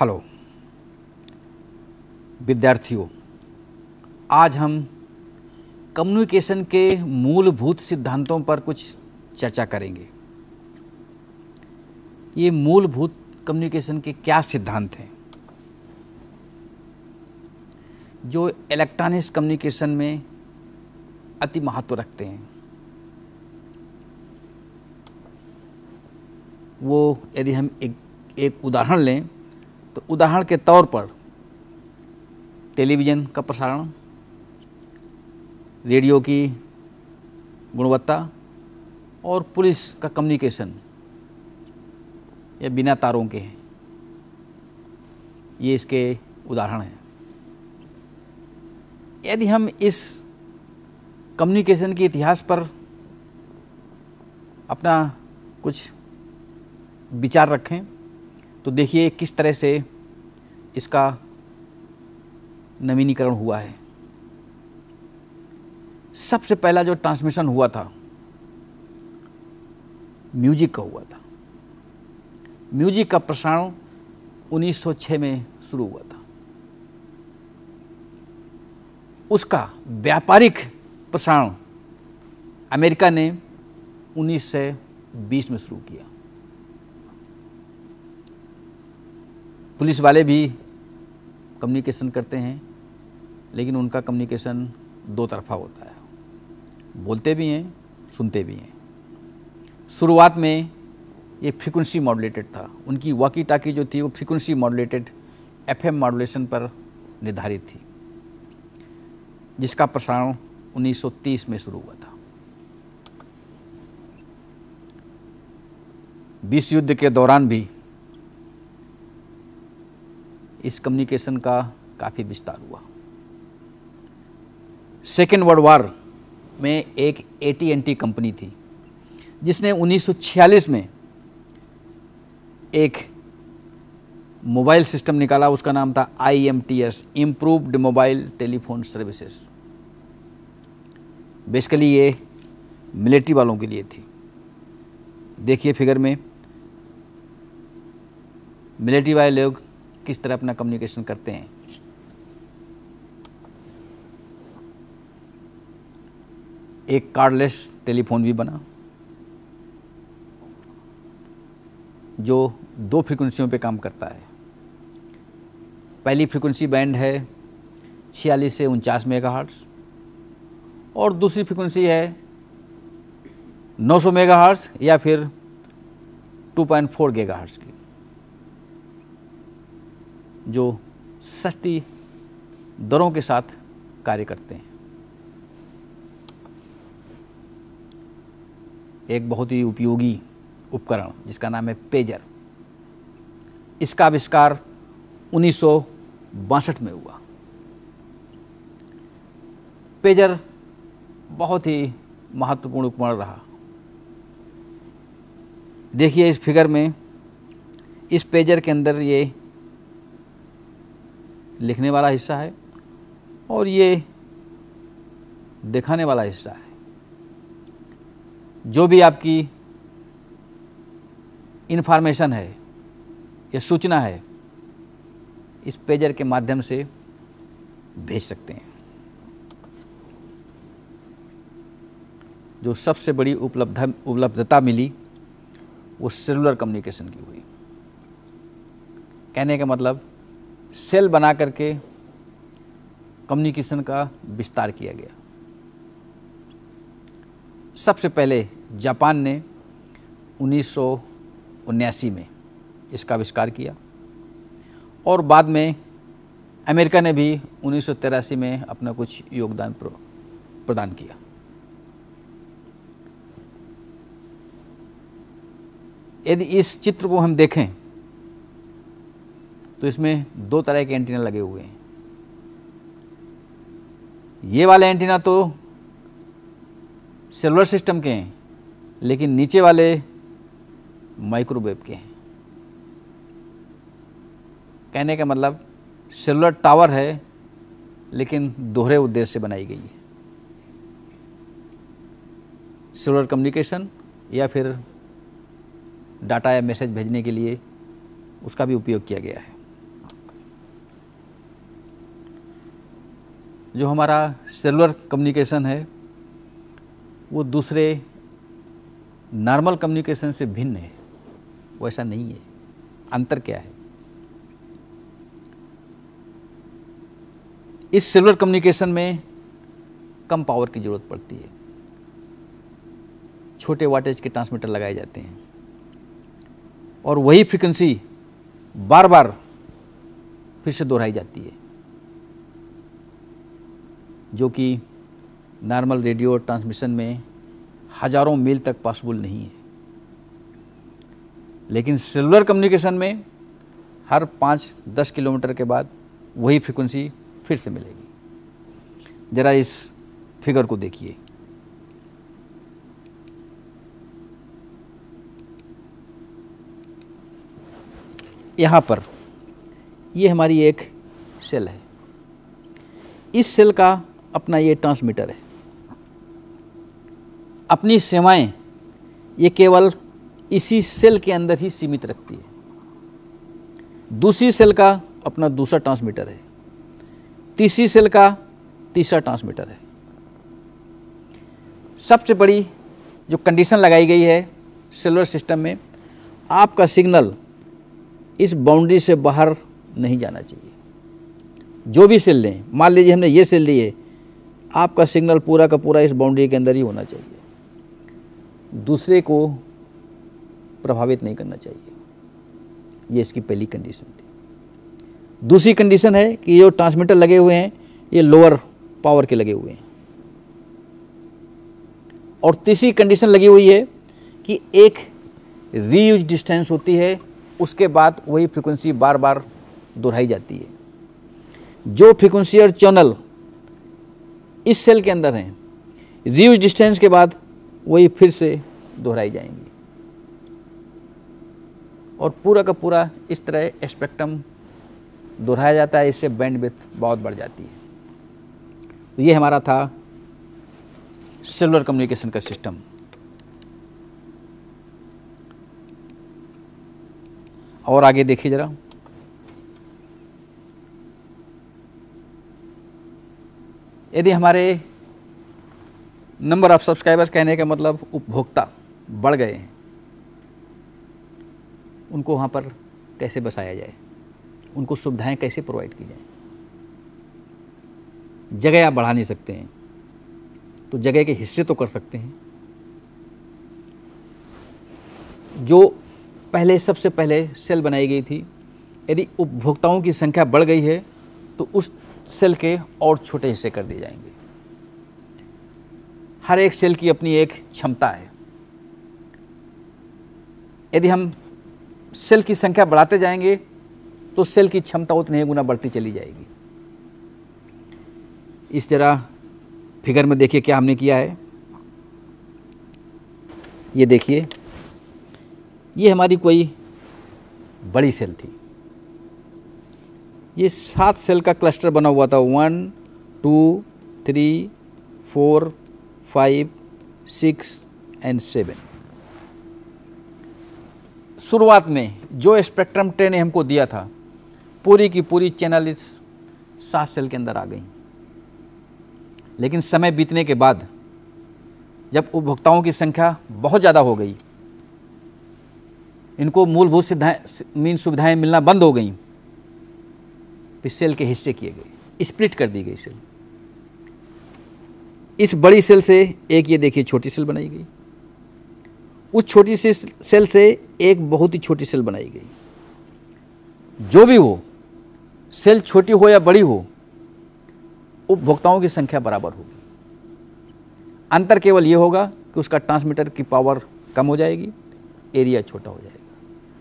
Hello विद्यार्थियों, आज हम कम्युनिकेशन के मूलभूत सिद्धांतों पर कुछ चर्चा करेंगे। ये मूलभूत कम्युनिकेशन के क्या सिद्धांत हैं जो इलेक्ट्रॉनिक्स कम्युनिकेशन में अति महत्व रखते हैं। वो यदि हम एक उदाहरण लें तो उदाहरण के तौर पर टेलीविज़न का प्रसारण, रेडियो की गुणवत्ता और पुलिस का कम्युनिकेशन ये बिना तारों के हैं। ये इसके उदाहरण हैं। यदि हम इस कम्युनिकेशन के इतिहास पर अपना कुछ विचार रखें तो देखिए किस तरह से इसका नवीनीकरण हुआ है। सबसे पहला जो ट्रांसमिशन हुआ था म्यूजिक का हुआ था। म्यूजिक का प्रसारण 1906 में शुरू हुआ था। उसका व्यापारिक प्रसारण अमेरिका ने 1920 में शुरू किया। पुलिस वाले भी कम्युनिकेशन करते हैं, लेकिन उनका कम्युनिकेशन दो तरफा होता है, बोलते भी हैं, सुनते भी हैं। शुरुआत में ये फ्रीक्वेंसी मॉड्यूलेटेड था। उनकी वॉकी टाकी जो थी वो फ्रीक्वेंसी मॉड्यूलेटेड एफएम मॉड्यूलेशन पर निर्धारित थी, जिसका प्रसारण 1930 में शुरू हुआ था। विश्व युद्ध के दौरान भी इस कम्युनिकेशन का काफ़ी विस्तार हुआ। सेकेंड वर्ल्ड वॉर में एक AT&T कंपनी थी जिसने 1946 में एक मोबाइल सिस्टम निकाला। उसका नाम था IMTS, improved mobile telephone services. Basically ये मिलिट्री वालों के लिए थी। देखिए फिगर में मिलिट्री वाले लोग किस तरह अपना कम्युनिकेशन करते हैं। एक कार्डलेस टेलीफोन भी बना जो 2 फ्रीक्वेंसियों पे काम करता है। पहली फ्रीक्वेंसी बैंड है 46 से 49 मेगाहर्ट्ज़ और दूसरी फ्रीक्वेंसी है 900 मेगाहर्ट्ज़ या फिर 2.4 गीगाहर्ट्ज़ की, जो सस्ती दरों के साथ कार्य करते हैं। एक बहुत ही उपयोगी उपकरण जिसका नाम है पेजर। इसका आविष्कार 1962 में हुआ। पेजर बहुत ही महत्वपूर्ण उपकरण रहा। देखिए इस फिगर में, इस पेजर के अंदर ये लिखने वाला हिस्सा है और ये दिखाने वाला हिस्सा है। जो भी आपकी इन्फॉर्मेशन है या सूचना है, इस पेजर के माध्यम से भेज सकते हैं। जो सबसे बड़ी उपलब्धता मिली वो सेलुलर कम्युनिकेशन की हुई। कहने का मतलब सेल बना करके कम्युनिकेशन का विस्तार किया गया। सबसे पहले जापान ने 1979 में इसका आविष्कार किया और बाद में अमेरिका ने भी 1983 में अपना कुछ योगदान प्रदान किया। यदि इस चित्र को हम देखें तो इसमें 2 तरह के एंटीना लगे हुए हैं। ये वाले एंटीना तो सेलुलर सिस्टम के हैं, लेकिन नीचे वाले माइक्रोवेव के हैं। कहने का मतलब सेलुलर टावर है, लेकिन दोहरे उद्देश्य से बनाई गई है। सेलुलर कम्युनिकेशन या फिर डाटा या मैसेज भेजने के लिए उसका भी उपयोग किया गया है। जो हमारा सेलुलर कम्युनिकेशन है वो दूसरे नॉर्मल कम्युनिकेशन से भिन्न है, वो ऐसा नहीं है। अंतर क्या है? इस सेलुलर कम्युनिकेशन में कम पावर की ज़रूरत पड़ती है, छोटे वाटेज के ट्रांसमीटर लगाए जाते हैं और वही फ्रीक्वेंसी बार बार फिर से दोहराई जाती है, जो कि नॉर्मल रेडियो ट्रांसमिशन में हजारों मील तक पॉसिबल नहीं है। लेकिन सेलुलर कम्युनिकेशन में हर 5-10 किलोमीटर के बाद वही फ्रीक्वेंसी फिर से मिलेगी। जरा इस फिगर को देखिए। यहाँ पर ये हमारी एक सेल है, इस सेल का अपना ये ट्रांसमीटर है। अपनी सेवाएं ये केवल इसी सेल के अंदर ही सीमित रखती है। दूसरी सेल का अपना दूसरा ट्रांसमीटर है, तीसरी सेल का तीसरा ट्रांसमीटर है। सबसे बड़ी जो कंडीशन लगाई गई है सेलुलर सिस्टम में, आपका सिग्नल इस बाउंड्री से बाहर नहीं जाना चाहिए। जो भी सेल लें, मान लीजिए हमने ये सेल लिए, आपका सिग्नल पूरा का पूरा इस बाउंड्री के अंदर ही होना चाहिए, दूसरे को प्रभावित नहीं करना चाहिए। ये इसकी पहली कंडीशन थी। दूसरी कंडीशन है कि जो ट्रांसमीटर लगे हुए हैं ये लोअर पावर के लगे हुए हैं। और तीसरी कंडीशन लगी हुई है कि एक रीयूज डिस्टेंस होती है, उसके बाद वही फ्रीक्वेंसी बार बार दोहराई जाती है। जो फ्रीक्वेंसी और चैनल इस सेल के अंदर हैं, रीयूज डिस्टेंस के बाद वही फिर से दोहराई जाएंगी और पूरा का पूरा इस तरह स्पेक्ट्रम दोहराया जाता है। इससे बैंडविड्थ बहुत बढ़ जाती है। तो ये हमारा था सेलुलर कम्युनिकेशन का सिस्टम। और आगे देखिए जरा, यदि हमारे नंबर ऑफ सब्सक्राइबर्स, कहने का मतलब उपभोक्ता बढ़ गए हैं, उनको वहाँ पर कैसे बसाया जाए, उनको सुविधाएं कैसे प्रोवाइड की जाए। जगह आप बढ़ा नहीं सकते हैं तो जगह के हिस्से तो कर सकते हैं। जो पहले सबसे पहले सेल बनाई गई थी, यदि उपभोक्ताओं की संख्या बढ़ गई है तो उस सेल के और छोटे हिस्से कर दिए जाएंगे। हर एक सेल की अपनी एक क्षमता है। यदि हम सेल की संख्या बढ़ाते जाएंगे तो सेल की क्षमता उतनी ही गुना बढ़ती चली जाएगी। इस तरह फिगर में देखिए क्या हमने किया है। ये देखिए, ये हमारी कोई बड़ी सेल थी। ये 7 सेल का क्लस्टर बना हुआ था। 1 2 3 4 5 6 एंड 7। शुरुआत में जो स्पेक्ट्रम ट्रे ने हमको दिया था, पूरी की पूरी चैनल इस 7 सेल के अंदर आ गई। लेकिन समय बीतने के बाद जब उपभोक्ताओं की संख्या बहुत ज़्यादा हो गई, इनको मूलभूत सुविधाएं मिलना बंद हो गई, फिर सेल के हिस्से किए गए, स्प्लिट कर दी गई सेल। इस बड़ी सेल से एक, ये देखिए, छोटी सेल बनाई गई। उस छोटी सी सेल से एक बहुत ही छोटी सेल बनाई गई। जो भी हो, सेल छोटी हो या बड़ी हो, उपभोक्ताओं की संख्या बराबर होगी। अंतर केवल ये होगा कि उसका ट्रांसमीटर की पावर कम हो जाएगी, एरिया छोटा हो जाएगा,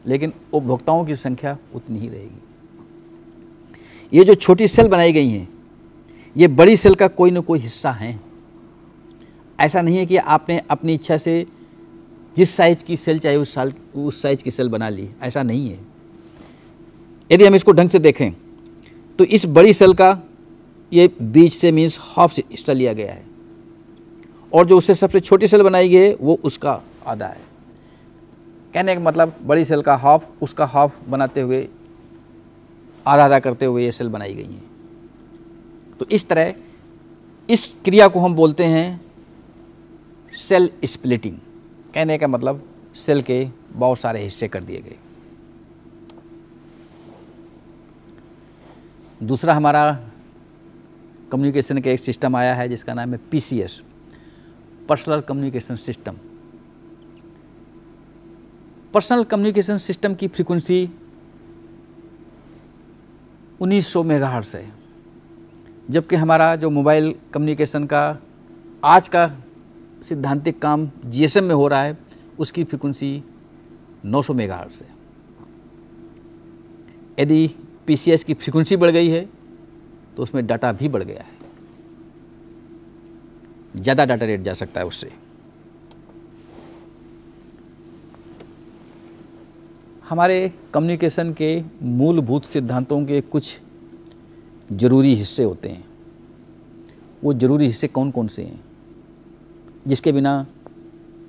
लेकिन उपभोक्ताओं की संख्या उतनी ही रहेगी। ये जो छोटी सेल बनाई गई हैं, ये बड़ी सेल का कोई ना कोई हिस्सा है। ऐसा नहीं है कि आपने अपनी इच्छा से जिस साइज की सेल चाहे उस साइज की सेल बना ली, ऐसा नहीं है। यदि हम इसको ढंग से देखें तो इस बड़ी सेल का ये बीच से मीन्स हाफ हिस्सा लिया गया है, और जो उससे सबसे छोटी सेल बनाई गई है वो उसका आधा है। कहने का मतलब बड़ी सेल का हाफ, उसका हाफ बनाते हुए, आधा आधा करते हुए ये सेल बनाई गई हैं। तो इस तरह इस क्रिया को हम बोलते हैं सेल स्प्लिटिंग। कहने का मतलब सेल के बहुत सारे हिस्से कर दिए गए। दूसरा हमारा कम्युनिकेशन का एक सिस्टम आया है जिसका नाम है PCS, personal communication system. Personal communication system की फ्रीक्वेंसी 1900 मेगाहर्ट्ज़ है, जबकि हमारा जो मोबाइल कम्युनिकेशन का आज का सिद्धांतिक काम GSM में हो रहा है उसकी फ्रीक्वेंसी 900 मेगाहर्ट्ज़ है। यदि PCS की फ्रीक्वेंसी बढ़ गई है तो उसमें डाटा भी बढ़ गया है, ज़्यादा डाटा रेट जा सकता है उससे। हमारे कम्युनिकेशन के मूलभूत सिद्धांतों के कुछ ज़रूरी हिस्से होते हैं। वो ज़रूरी हिस्से कौन कौन से हैं जिसके बिना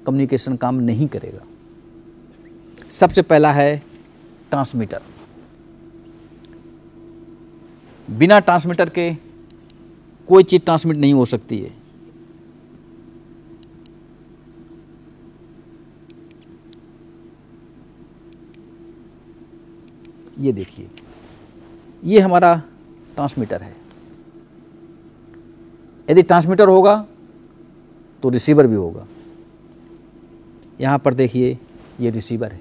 कम्युनिकेशन काम नहीं करेगा? सबसे पहला है ट्रांसमीटर। बिना ट्रांसमीटर के कोई चीज़ ट्रांसमिट नहीं हो सकती है। ये देखिए, ये हमारा ट्रांसमीटर है। यदि ट्रांसमीटर होगा तो रिसीवर भी होगा। यहाँ पर देखिए, ये रिसीवर है।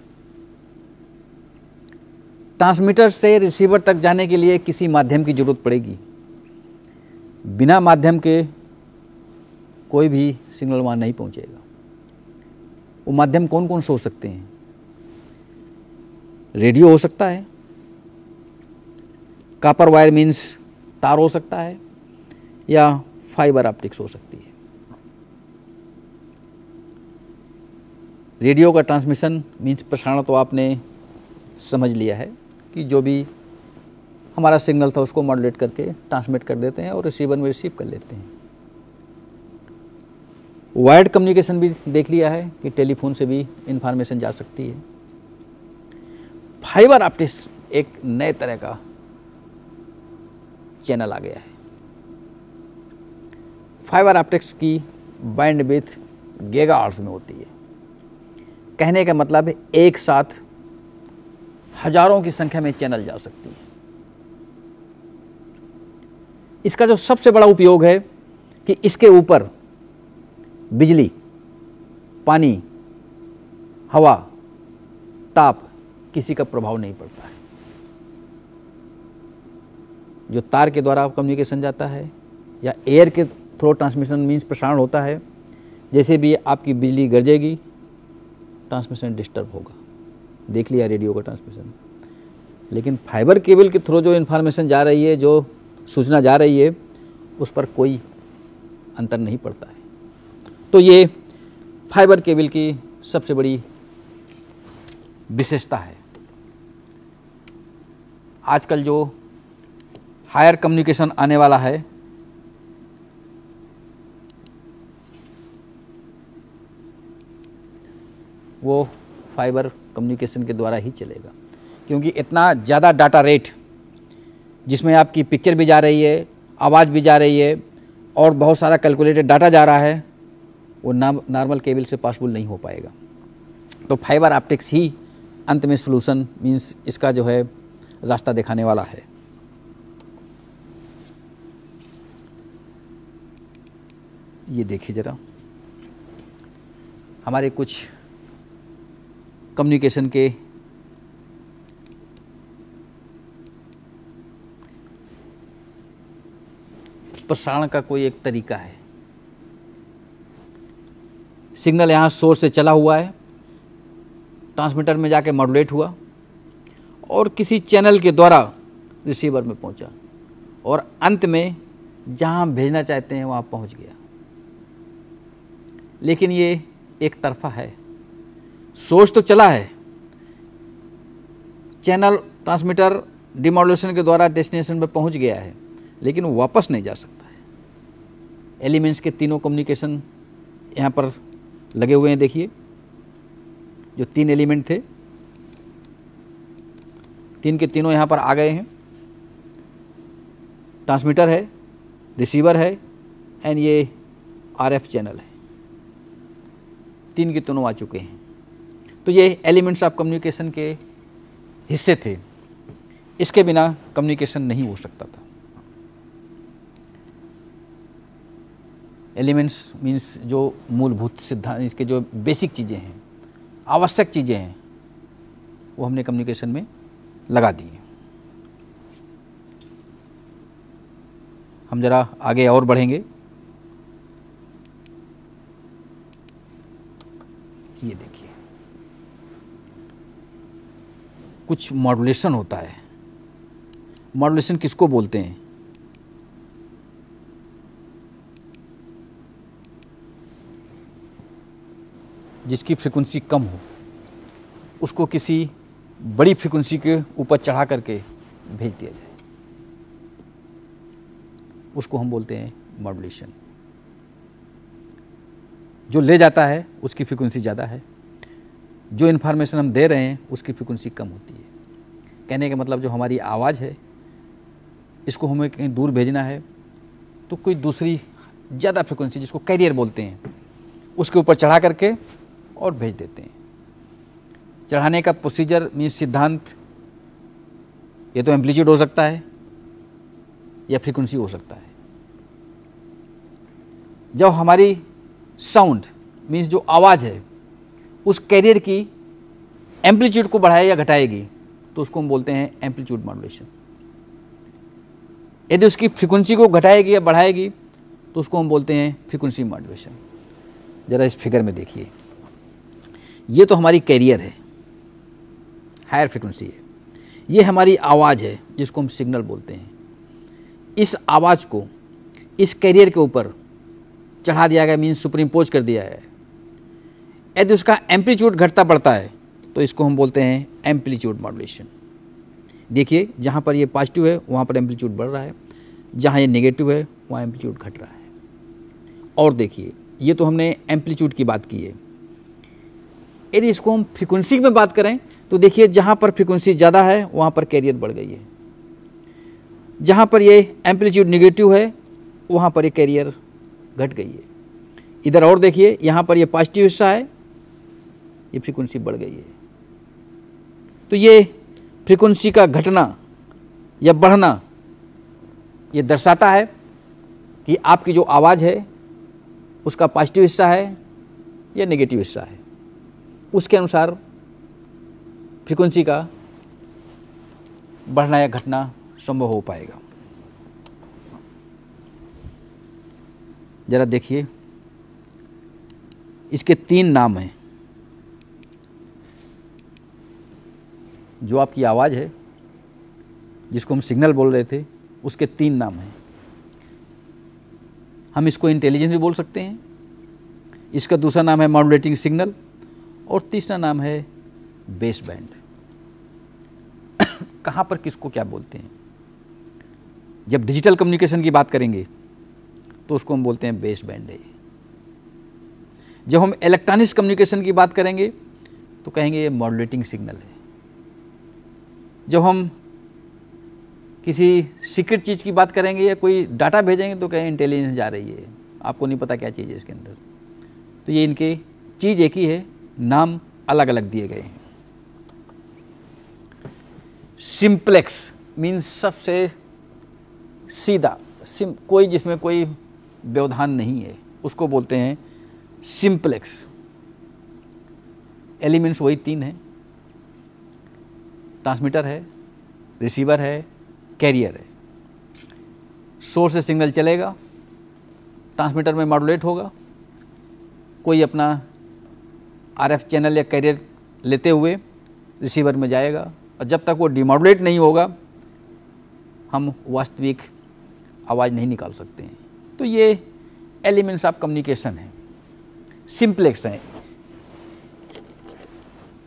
ट्रांसमीटर से रिसीवर तक जाने के लिए किसी माध्यम की जरूरत पड़ेगी। बिना माध्यम के कोई भी सिग्नल वहाँ नहीं पहुँचेगा। वो माध्यम कौन कौन से हो सकते हैं? रेडियो हो सकता है, कॉपर वायर मीन्स तार हो सकता है, या फाइबर ऑप्टिक्स हो सकती है। रेडियो का ट्रांसमिशन मीन्स प्रसारण तो आपने समझ लिया है कि जो भी हमारा सिग्नल था उसको मॉड्यूलेट करके ट्रांसमिट कर देते हैं और रिसीवर में रिसीव कर लेते हैं। वायर्ड कम्युनिकेशन भी देख लिया है कि टेलीफोन से भी इंफॉर्मेशन जा सकती है। फाइबर ऑप्टिक्स एक नए तरह का चैनल आ गया है। फाइबर ऑप्टिक्स की बैंडविड्थ गीगाहर्ट्ज़ में होती है। कहने का मतलब है एक साथ हजारों की संख्या में चैनल जा सकती है। इसका जो सबसे बड़ा उपयोग है कि इसके ऊपर बिजली, पानी, हवा, ताप किसी का प्रभाव नहीं पड़ता है। जो तार के द्वारा कम्युनिकेशन जाता है या एयर के थ्रू ट्रांसमिशन मीन्स प्रसारण होता है, जैसे भी आपकी बिजली गरजेगी ट्रांसमिशन डिस्टर्ब होगा। देख लिया रेडियो का ट्रांसमिशन। लेकिन फाइबर केबल के थ्रू जो इन्फॉर्मेशन जा रही है, जो सूचना जा रही है, उस पर कोई अंतर नहीं पड़ता है। तो ये फाइबर केबल की सबसे बड़ी विशेषता है। आजकल जो हायर कम्युनिकेशन आने वाला है, वो फाइबर कम्युनिकेशन के द्वारा ही चलेगा, क्योंकि इतना ज़्यादा डाटा रेट जिसमें आपकी पिक्चर भी जा रही है, आवाज़ भी जा रही है और बहुत सारा कैलकुलेटेड डाटा जा रहा है, वो नॉर्मल केबल से पॉसिबल नहीं हो पाएगा। तो फाइबर ऑप्टिक्स ही अंत में सॉल्यूशन मीन्स इसका जो है रास्ता दिखाने वाला है। ये देखिए ज़रा, हमारे कुछ कम्युनिकेशन के प्रसारण का कोई एक तरीका है। सिग्नल यहाँ सोर्स से चला हुआ है, ट्रांसमीटर में जाके मॉड्यूलेट हुआ और किसी चैनल के द्वारा रिसीवर में पहुंचा और अंत में जहाँ हम भेजना चाहते हैं वहाँ पहुँच गया। लेकिन ये एक तरफा है। सोर्स तो चला है, चैनल ट्रांसमीटर डिमॉड्यूलेशन के द्वारा डेस्टिनेशन पर पहुंच गया है, लेकिन वो वापस नहीं जा सकता है। एलिमेंट्स के तीनों कम्युनिकेशन यहाँ पर लगे हुए हैं। देखिए, जो 3 एलिमेंट थे, 3 के तीनों यहाँ पर आ गए हैं। ट्रांसमीटर है, रिसीवर है, एंड ये RF चैनल है, 3 के तीनों आ चुके हैं। तो ये एलिमेंट्स ऑफ कम्युनिकेशन के हिस्से थे, इसके बिना कम्युनिकेशन नहीं हो सकता था। एलिमेंट्स मीन्स जो मूलभूत सिद्धांत, इसके जो बेसिक चीज़ें हैं, आवश्यक चीज़ें हैं, वो हमने कम्युनिकेशन में लगा दी हैं। हम ज़रा आगे और बढ़ेंगे। ये देखिए, कुछ मॉड्यूलेशन होता है। मॉड्यूलेशन किसको बोलते हैं? जिसकी फ्रीक्वेंसी कम हो, उसको किसी बड़ी फ्रीक्वेंसी के ऊपर चढ़ा करके भेज दिया जाए, उसको हम बोलते हैं मॉड्यूलेशन। जो ले जाता है उसकी फ्रीक्वेंसी ज़्यादा है, जो इन्फॉर्मेशन हम दे रहे हैं उसकी फ्रीक्वेंसी कम होती है। कहने का मतलब जो हमारी आवाज़ है, इसको हमें कहीं दूर भेजना है तो कोई दूसरी ज़्यादा फ्रीक्वेंसी, जिसको कैरियर बोलते हैं, उसके ऊपर चढ़ा करके और भेज देते हैं। चढ़ाने का प्रोसीजर मीन्स सिद्धांत, ये तो एम्पलीट्यूड हो सकता है या फ्रीक्वेंसी हो सकता है। जब हमारी साउंड मीन्स जो आवाज़ है उस कैरियर की एम्पलीट्यूड को बढ़ाए या घटाएगी तो उसको हम बोलते हैं एम्पलीट्यूड मॉड्यूलेशन। यदि उसकी फ्रीक्वेंसी को घटाएगी या बढ़ाएगी तो उसको हम बोलते हैं फ्रीक्वेंसी मॉड्यूलेशन। ज़रा इस फिगर में देखिए, ये तो हमारी कैरियर है, हायर फ्रीक्वेंसी है। ये हमारी आवाज़ है जिसको हम सिग्नल बोलते हैं। इस आवाज़ को इस कैरियर के ऊपर चढ़ा दिया गया, मीन्स सुपरइम्पोज कर दिया है। यदि उसका एम्पलीट्यूड घटता बढ़ता है तो इसको हम बोलते हैं एम्पलीट्यूड मॉड्यूलेशन। देखिए, जहाँ पर ये पॉजिटिव है वहाँ पर एम्पलीट्यूड बढ़ रहा है, जहाँ ये नेगेटिव है वहाँ एम्पलीट्यूड घट रहा है। और देखिए, ये तो हमने एम्पलीट्यूड की बात की है। यदि इसको हम फ्रीक्वेंसी में बात करें तो देखिए, जहाँ पर फ्रीक्वेंसी ज़्यादा है वहाँ पर कैरियर बढ़ गई है, जहाँ पर ये एम्पलीट्यूड नेगेटिव है वहाँ पर ये कैरियर घट गई है। इधर और देखिए, यहाँ पर ये पॉजिटिव हिस्सा है, ये फ्रीक्वेंसी बढ़ गई है। तो ये फ्रीक्वेंसी का घटना या बढ़ना ये दर्शाता है कि आपकी जो आवाज़ है उसका पॉजिटिव हिस्सा है या नेगेटिव हिस्सा है। उसके अनुसार फ्रीक्वेंसी का बढ़ना या घटना संभव हो पाएगा। ज़रा देखिए, इसके 3 नाम हैं। जो आपकी आवाज़ है जिसको हम सिग्नल बोल रहे थे, उसके 3 नाम हैं। हम इसको इंटेलिजेंस भी बोल सकते हैं, इसका दूसरा नाम है मॉड्यूलेटिंग सिग्नल, और तीसरा नाम है बेस बैंड। कहाँ पर किसको क्या बोलते हैं? जब डिजिटल कम्युनिकेशन की बात करेंगे तो उसको हम बोलते हैं बेस बैंड है। जब हम इलेक्ट्रॉनिक्स कम्युनिकेशन की बात करेंगे तो कहेंगे ये मॉड्यूलेटिंग सिग्नल है। जब हम किसी सीक्रेट चीज़ की बात करेंगे या कोई डाटा भेजेंगे तो कहें इंटेलिजेंस जा रही है, आपको नहीं पता क्या चीज़ है इसके अंदर। तो ये इनके चीज़ एक ही है, नाम अलग अलग दिए गए हैं। सिंप्लेक्स मीन्स सबसे सीधा, कोई जिसमें कोई व्यवधान नहीं है, उसको बोलते हैं सिंप्लेक्स। एलिमेंट्स वही 3 हैं, ट्रांसमीटर है, रिसीवर है, कैरियर है। सोर्स से सिग्नल चलेगा, ट्रांसमीटर में मॉड्यूलेट होगा, कोई अपना RF चैनल या कैरियर लेते हुए रिसीवर में जाएगा, और जब तक वो डिमॉड्यूलेट नहीं होगा हम वास्तविक आवाज़ नहीं निकाल सकते हैं। तो ये एलिमेंट्स ऑफ कम्युनिकेशन है, सिंप्लेक्स हैं।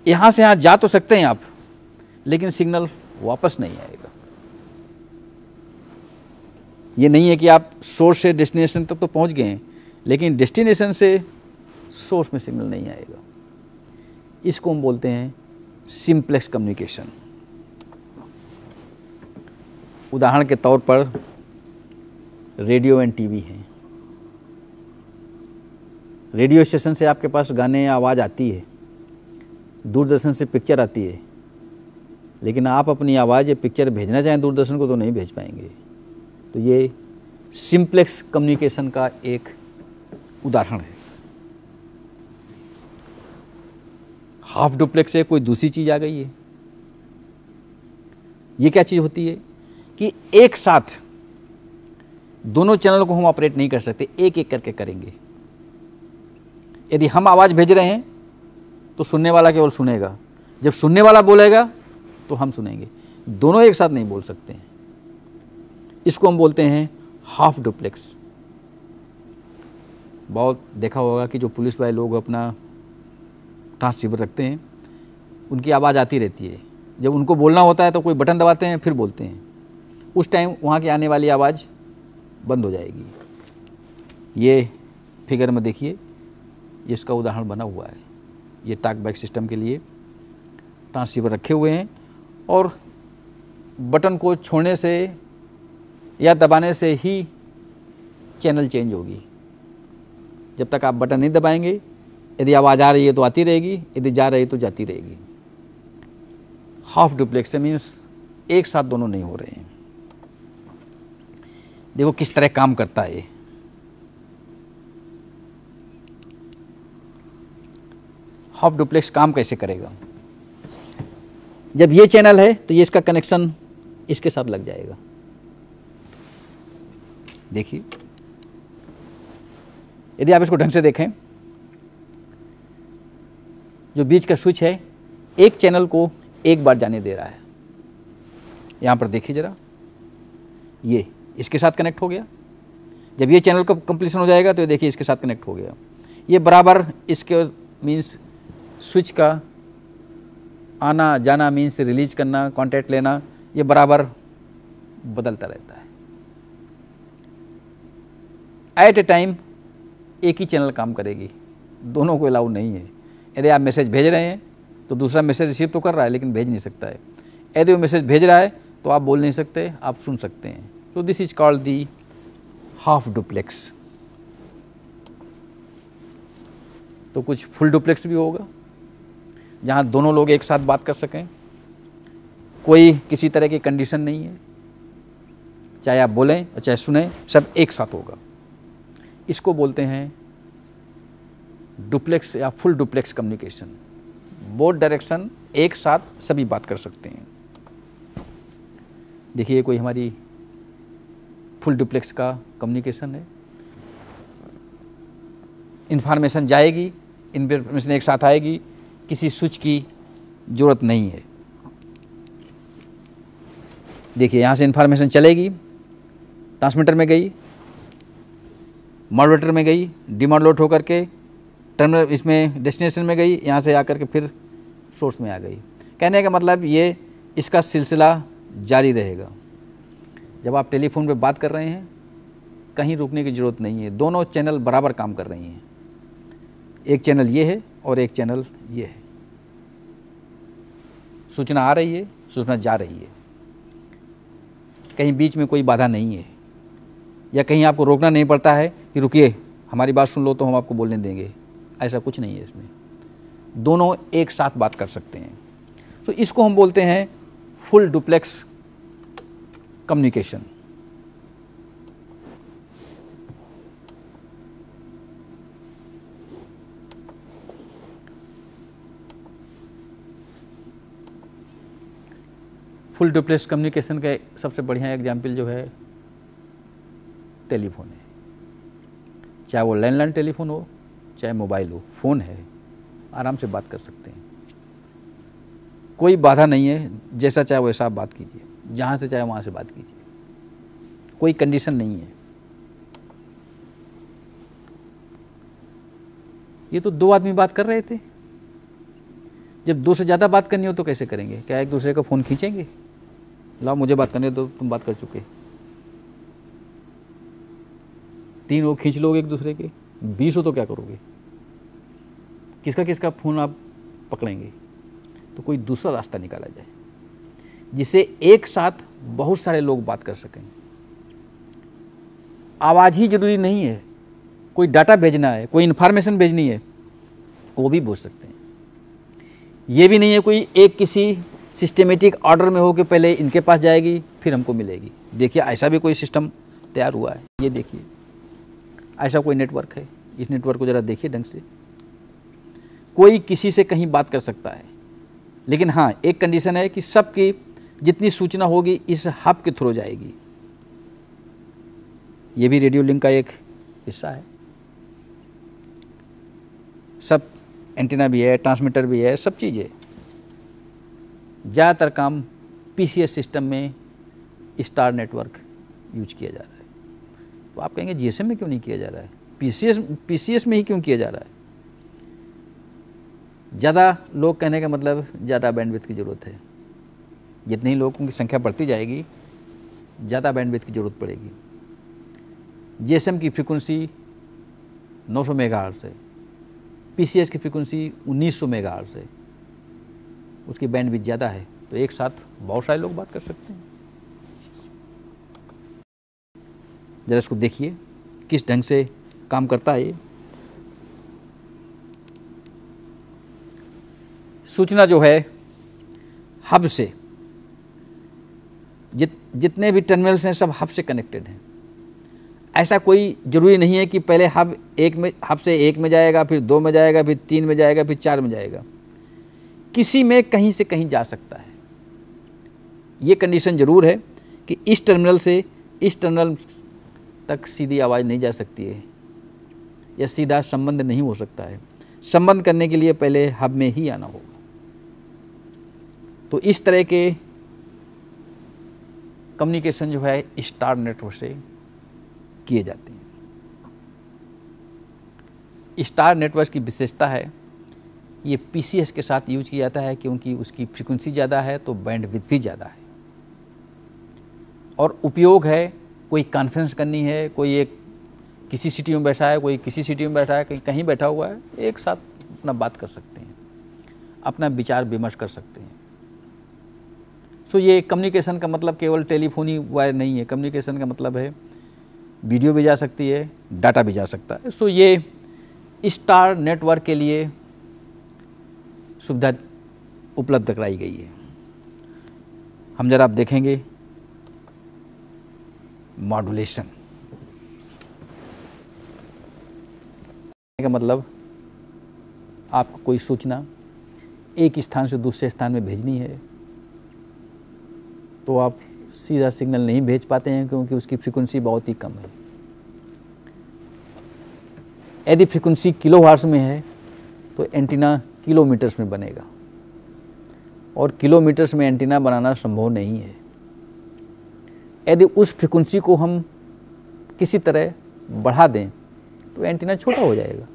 यहाँ से यहाँ जा तो सकते हैं आप, लेकिन सिग्नल वापस नहीं आएगा। ये नहीं है कि आप सोर्स से डेस्टिनेशन तक तो पहुँच गए हैं, लेकिन डेस्टिनेशन से सोर्स में सिग्नल नहीं आएगा। इसको हम बोलते हैं सिंप्लेक्स कम्युनिकेशन। उदाहरण के तौर पर रेडियो एंड टीवी हैं। रेडियो स्टेशन से आपके पास गाने या आवाज़ आती है, दूरदर्शन से पिक्चर आती है, लेकिन आप अपनी आवाज़ या पिक्चर भेजना चाहें दूरदर्शन को तो नहीं भेज पाएंगे। तो ये सिंप्लेक्स कम्युनिकेशन का एक उदाहरण है। हाफ डुप्लेक्स से कोई दूसरी चीज़ आ गई है। ये क्या चीज़ होती है कि एक साथ दोनों चैनल को हम ऑपरेट नहीं कर सकते, एक एक करके करेंगे। यदि हम आवाज़ भेज रहे हैं तो सुनने वाला केवल सुनेगा, जब सुनने वाला बोलेगा तो हम सुनेंगे, दोनों एक साथ नहीं बोल सकते हैं। इसको हम बोलते हैं हाफ डुप्लेक्स। बहुत देखा होगा कि जो पुलिस वाले लोग अपना ट्रांसीवर रखते हैं, उनकी आवाज़ आती रहती है, जब उनको बोलना होता है तो कोई बटन दबाते हैं फिर बोलते हैं, उस टाइम वहाँ की आने वाली आवाज़ बंद हो जाएगी। ये फिगर में देखिए, ये इसका उदाहरण बना हुआ है। ये टॉक बैक सिस्टम के लिए ट्रांसीवर रखे हुए हैं और बटन को छोड़ने से या दबाने से ही चैनल चेंज होगी। जब तक आप बटन नहीं दबाएंगे, यदि आवाज़ आ रही है तो आती रहेगी, यदि जा रही है तो जाती रहेगी। हाफ डुप्लेक्स मीन्स एक साथ दोनों नहीं हो रहे हैं। देखो किस तरह काम करता है। हाफ डुप्लेक्स काम कैसे करेगा? जब ये चैनल है तो ये इसका कनेक्शन इसके साथ लग जाएगा। देखिए, यदि आप इसको ढंग से देखें, जो बीच का स्विच है एक चैनल को एक बार जाने दे रहा है। यहां पर देखिए जरा, ये इसके साथ कनेक्ट हो गया। जब ये चैनल का कंप्लीशन हो जाएगा तो ये देखिए इसके साथ कनेक्ट हो गया। ये बराबर इसके मीन्स स्विच का आना जाना मीन्स रिलीज करना, कॉन्टैक्ट लेना, ये बराबर बदलता रहता है। एट ए टाइम एक ही चैनल काम करेगी, दोनों को अलाउ नहीं है। यदि आप मैसेज भेज रहे हैं तो दूसरा मैसेज रिसीव तो कर रहा है लेकिन भेज नहीं सकता है। यदि वो मैसेज भेज रहा है तो आप बोल नहीं सकते, आप सुन सकते हैं। तो this is called the half duplex. तो कुछ फुल डुप्लेक्स भी होगा जहां दोनों लोग एक साथ बात कर सकें, कोई किसी तरह की कंडीशन नहीं है, चाहे आप बोलें और चाहे सुने, सब एक साथ होगा। इसको बोलते हैं डुप्लेक्स या full duplex communication. Both direction एक साथ सभी बात कर सकते हैं। देखिए, कोई हमारी फुल डुप्लेक्स का कम्युनिकेशन है। इंफॉर्मेशन जाएगी, इंफॉर्मेशन एक साथ आएगी, किसी स्विच की जरूरत नहीं है। देखिए, यहाँ से इंफॉर्मेशन चलेगी, ट्रांसमीटर में गई, मॉडरेटर में गई, डिमॉडुलेट होकर के टर्मिनल इसमें डेस्टिनेशन में गई, यहाँ से आकर के फिर सोर्स में आ गई। कहने का मतलब ये इसका सिलसिला जारी रहेगा। जब आप टेलीफोन पे बात कर रहे हैं, कहीं रुकने की ज़रूरत नहीं है, दोनों चैनल बराबर काम कर रही हैं। एक चैनल ये है और एक चैनल ये है। सूचना आ रही है, सूचना जा रही है, कहीं बीच में कोई बाधा नहीं है, या कहीं आपको रोकना नहीं पड़ता है कि रुकिए हमारी बात सुन लो तो हम आपको बोलने देंगे, ऐसा कुछ नहीं है इसमें। दोनों एक साथ बात कर सकते हैं। तो इसको हम बोलते हैं full duplex communication. Full duplex communication का सबसे बढ़िया एग्जाम्पल जो है टेलीफोन है। चाहे वो लैंडलाइन टेलीफोन हो, चाहे मोबाइल हो, फ़ोन है, आराम से बात कर सकते हैं। कोई बाधा नहीं है, जैसा चाहे वैसा आप बात कीजिए, जहाँ से चाहे वहाँ से बात कीजिए, कोई कंडीशन नहीं है। ये तो दो आदमी बात कर रहे थे, जब दो से ज़्यादा बात करनी हो तो कैसे करेंगे? क्या एक दूसरे का फ़ोन खींचेंगे? लाओ मुझे बात करनी हो तो तुम बात कर चुके, तीन वो खींच लोगे एक दूसरे के, 20 हो तो क्या करोगे? किसका किसका फ़ोन आप पकड़ेंगे? तो कोई दूसरा रास्ता निकाला जाए जिससे एक साथ बहुत सारे लोग बात कर सकें। आवाज़ ही जरूरी नहीं है, कोई डाटा भेजना है, कोई इन्फॉर्मेशन भेजनी है, वो भी भेज सकते हैं। ये भी नहीं है कोई एक किसी सिस्टमेटिक ऑर्डर में हो कि पहले इनके पास जाएगी फिर हमको मिलेगी। देखिए ऐसा भी कोई सिस्टम तैयार हुआ है। ये देखिए ऐसा कोई नेटवर्क है, इस नेटवर्क को ज़रा देखिए ढंग से। कोई किसी से कहीं बात कर सकता है, लेकिन हाँ एक कंडीशन है कि सबकी जितनी सूचना होगी इस हब के थ्रू जाएगी। ये भी रेडियो लिंक का एक हिस्सा है। सब एंटीना भी है, ट्रांसमीटर भी है, सब चीज़ है। ज़्यादातर काम पीसीएस सिस्टम में स्टार नेटवर्क यूज किया जा रहा है। तो आप कहेंगे जीएसएम में क्यों नहीं किया जा रहा है, पीसीएस में ही क्यों किया जा रहा है? ज़्यादा लोग कहने का मतलब ज़्यादा बैंडविड्थ की ज़रूरत है। जितने ही लोगों की संख्या बढ़ती जाएगी ज़्यादा बैंडविड्थ की ज़रूरत पड़ेगी। जीएसएम की फ्रीक्वेंसी 900 मेगाहर्ट्ज़ है, पीसीएस की फ्रीक्वेंसी 1900 मेगाहर्ट्ज़ है, उसकी बैंडविड्थ ज़्यादा है, तो एक साथ बहुत सारे लोग बात कर सकते हैं। जरा इसको देखिए किस ढंग से काम करता है ये। सूचना जो है हब से, जितने भी टर्मिनल्स हैं सब हब से कनेक्टेड हैं। ऐसा कोई ज़रूरी नहीं है कि पहले हब से एक में जाएगा, फिर 2 में जाएगा, फिर 3 में जाएगा, फिर 4 में जाएगा। किसी में कहीं से कहीं जा सकता है। ये कंडीशन ज़रूर है कि इस टर्मिनल से इस टर्मिनल तक सीधी आवाज़ नहीं जा सकती है, या सीधा संबंध नहीं हो सकता है। संबंध करने के लिए पहले हब में ही आना होगा। तो इस तरह के कम्युनिकेशन जो है स्टार नेटवर्क से किए जाते हैं। स्टार नेटवर्क की विशेषता है ये पीसीएस के साथ यूज किया जाता है, क्योंकि उसकी फ्रीक्वेंसी ज़्यादा है तो बैंडविड्थ भी ज़्यादा है। और उपयोग है, कोई कॉन्फ्रेंस करनी है, कोई एक किसी सिटी में बैठा है, कोई किसी सिटी में बैठा है, कहीं बैठा हुआ है, एक साथ अपना बात कर सकते हैं, अपना विचार विमर्श कर सकते हैं। सो ये कम्युनिकेशन का मतलब केवल टेलीफोनी वायर नहीं है। कम्युनिकेशन का मतलब है वीडियो भी जा सकती है, डाटा भी जा सकता है। सो ये स्टार नेटवर्क के लिए सुविधा उपलब्ध कराई गई है। हम जरा आप देखेंगे मॉड्यूलेशन का मतलब आपको कोई सूचना एक स्थान से दूसरे स्थान में भेजनी है तो आप सीधा सिग्नल नहीं भेज पाते हैं, क्योंकि उसकी फ्रीक्वेंसी बहुत ही कम है। यदि फ्रीक्वेंसी किलोहर्ट्ज़ में है तो एंटीना किलोमीटर्स में बनेगा, और किलोमीटर्स में एंटीना बनाना संभव नहीं है। यदि उस फ्रीक्वेंसी को हम किसी तरह बढ़ा दें तो एंटीना छोटा हो जाएगा।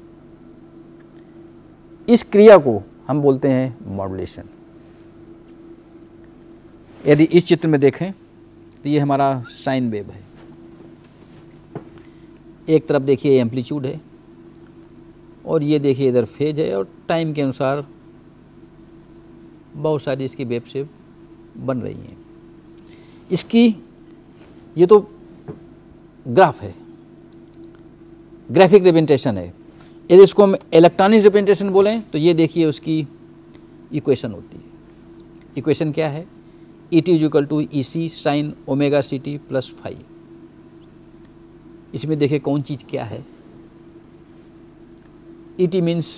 इस क्रिया को हम बोलते हैं मॉड्यूलेशन। यदि इस चित्र में देखें तो ये हमारा साइन वेव है। एक तरफ देखिए एम्पलीट्यूड है, और ये देखिए इधर फेज है, और टाइम के अनुसार बहुत सारी इसकी वेव शेप बन रही हैं। इसकी ये तो ग्राफ है, ग्राफिक रिप्रेजेंटेशन है। यदि इसको हम इलेक्ट्रॉनिक रिप्रेजेंटेशन बोलें तो ये देखिए उसकी इक्वेशन होती है। इक्वेशन क्या है? ET = EC sin omega CT + phi। इसमें देखिए कौन चीज़ क्या है। ET मीन्स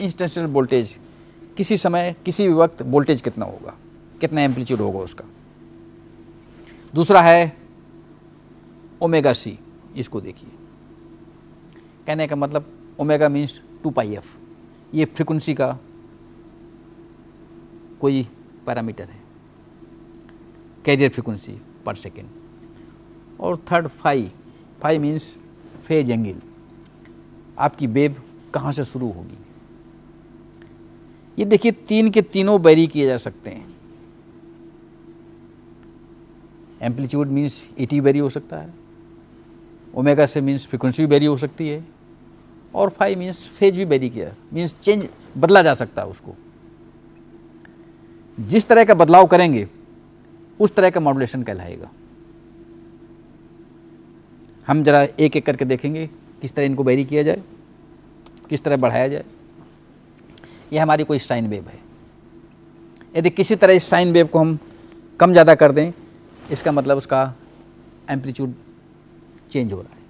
इंस्टेंटेनियस वोल्टेज, किसी समय किसी भी वक्त वोल्टेज कितना होगा, कितना एम्पलीट्यूड होगा उसका। दूसरा है ओमेगा C, इसको देखिए। कहने का मतलब ओमेगा मीन्स 2πf, ये फ्रीक्वेंसी का कोई पैरामीटर है, कैरियर फ्रीक्वेंसी पर सेकेंड। और third phi means phase angle, आपकी वेव कहाँ से शुरू होगी। ये देखिए तीन के तीनों वेरी किए जा सकते हैं। एम्पलीट्यूड मीन्स ET वेरी हो सकता है, ओमेगा से मीन्स फ्रीक्वेंसी वेरी हो सकती है, और फाई मीन्स फेज भी वेरी किया मीन्स चेंज, बदला जा सकता है उसको। जिस तरह का बदलाव करेंगे उस तरह का मॉड्यूलेशन कहलाएगा। हम ज़रा एक एक करके देखेंगे किस तरह इनको वेरी किया जाए, किस तरह बढ़ाया जाए। यह हमारी कोई साइन वेव है। यदि किसी तरह इस साइन वेव को हम कम ज़्यादा कर दें, इसका मतलब उसका एम्पलीट्यूड चेंज हो रहा है।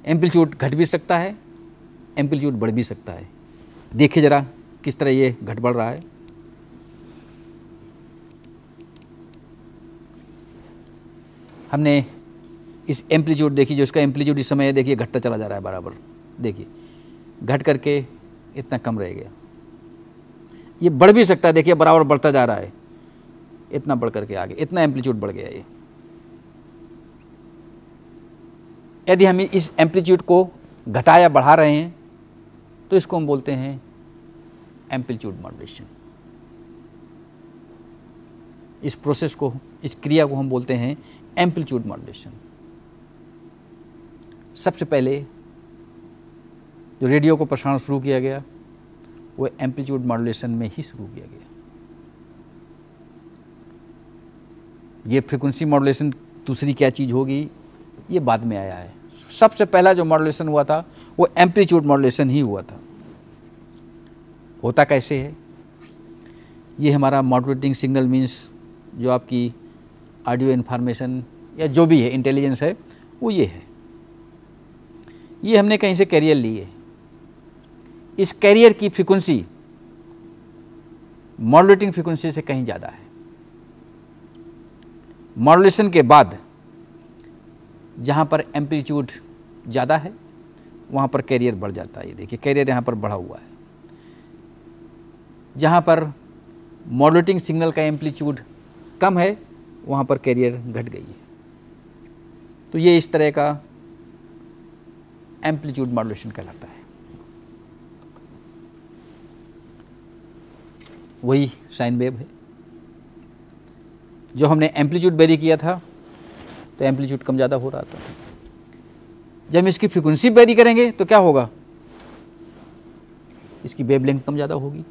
एम्पलीट्यूड घट भी सकता है, एम्पलीट्यूड बढ़ भी सकता है। देखिए ज़रा किस तरह ये घट बढ़ रहा है। हमने इस एम्पलीट्यूड देखिए, जो इसका एम्पलीट्यूड इस समय देखिए घटता चला जा रहा है बराबर। देखिए घट करके इतना कम रह गया। ये बढ़ भी सकता है, देखिए बराबर बढ़ता जा रहा है, इतना बढ़ करके आगे, इतना एम्पलीट्यूड बढ़ गया ये। यदि हम इस एम्पलीट्यूड को घटा या बढ़ा रहे हैं तो इसको हम बोलते हैं एम्पलीट्यूड मॉड्यूलेशन। इस प्रोसेस को, इस क्रिया को हम बोलते हैं एम्पलीट्यूड मॉड्यूलेशन। सबसे पहले जो रेडियो को प्रसारण शुरू किया गया वो एम्पलीट्यूड मॉड्यूलेशन में ही शुरू किया गया। ये फ्रीक्वेंसी मॉड्यूलेशन दूसरी क्या चीज़ होगी, ये बाद में आया है। सबसे पहला जो मॉड्यूलेशन हुआ था वो एम्पलीट्यूड मॉड्यूलेशन ही हुआ था। होता कैसे है, ये हमारा मॉड्यूलेटिंग सिग्नल मीन्स जो आपकी ऑडियो इन्फॉर्मेशन या जो भी है इंटेलिजेंस है, वो ये है। ये हमने कहीं से कैरियर ली है। इस कैरियर की फ्रीक्वेंसी मॉड्यूलेटिंग फ्रीक्वेंसी से कहीं ज़्यादा है। मॉड्यूलेशन के बाद जहाँ पर एम्पलीट्यूड ज़्यादा है वहाँ पर कैरियर बढ़ जाता है। ये देखिए कैरियर यहाँ पर बढ़ा हुआ है। जहाँ पर मॉड्यूलेटिंग सिग्नल का एम्पलीट्यूड कम है वहाँ पर कैरियर घट गई है। तो ये इस तरह का एम्पलीट्यूड मॉड्यूलेशन कहलाता है। वही साइन वेव है। जो हमने एम्पलीट्यूड वेरी किया था तो एम्पलीट्यूड कम ज़्यादा हो रहा था। जब हम इसकी फ्रीक्वेंसी वेरी करेंगे तो क्या होगा, इसकी वेवलेंथ कम ज़्यादा होगी।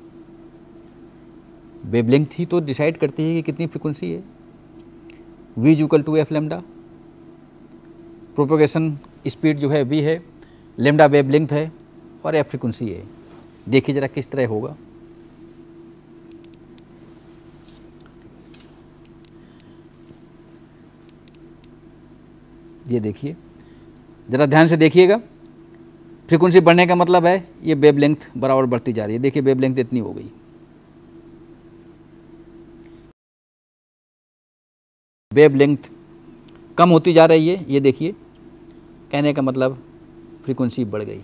वेवलेंथ ही तो डिसाइड करती है कि कितनी फ्रीक्वेंसी है। v equal to F lambda. Propagation speed जो है v है, लेमडा वेवलेंथ है और एफ फ्रीक्वेंसी है। देखिए जरा किस तरह होगा। ये देखिए ज़रा ध्यान से देखिएगा। फ्रीक्वेंसी बढ़ने का मतलब है ये वेवलेंथ बराबर बढ़ती जा रही है। देखिए वेवलेंथ इतनी हो गई। वेवलेंथ कम होती जा रही है। ये देखिए, कहने का मतलब फ्रीक्वेंसी बढ़ गई।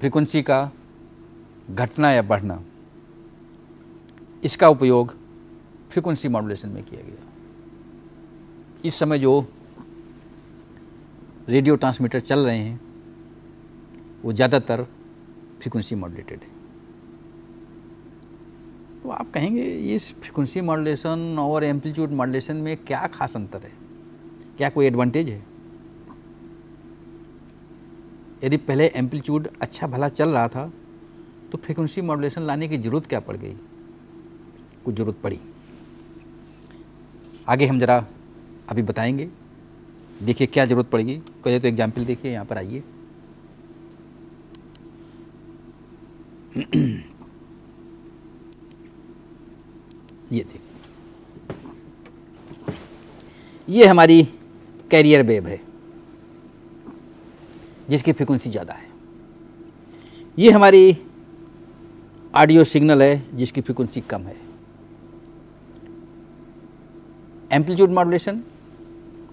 फ्रीक्वेंसी का घटना या बढ़ना, इसका उपयोग फ्रीक्वेंसी मॉड्यूलेशन में किया गया। इस समय जो रेडियो ट्रांसमीटर चल रहे हैं वो ज़्यादातर फ्रीक्वेंसी मॉड्यूलेटेड है। तो आप कहेंगे इस फ्रीक्वेंसी मॉड्यूलेशन और एम्पलीट्यूड मॉड्यूलेशन में क्या खास अंतर है, क्या कोई एडवांटेज है? यदि पहले एम्पलीट्यूड अच्छा भला चल रहा था तो फ्रीक्वेंसी मॉड्यूलेशन लाने की ज़रूरत क्या पड़ गई? कुछ ज़रूरत पड़ी। आगे हम ज़रा अभी बताएंगे। देखिए क्या ज़रूरत पड़ेगी। पहले तो एग्जाम्पल देखिए, यहाँ पर आइए। ये देखिए, ये हमारी कैरियर वेव है जिसकी फ्रीक्वेंसी ज़्यादा है। ये हमारी ऑडियो सिग्नल है जिसकी फ्रीक्वेंसी कम है। एम्पलीट्यूड मॉड्यूलेशन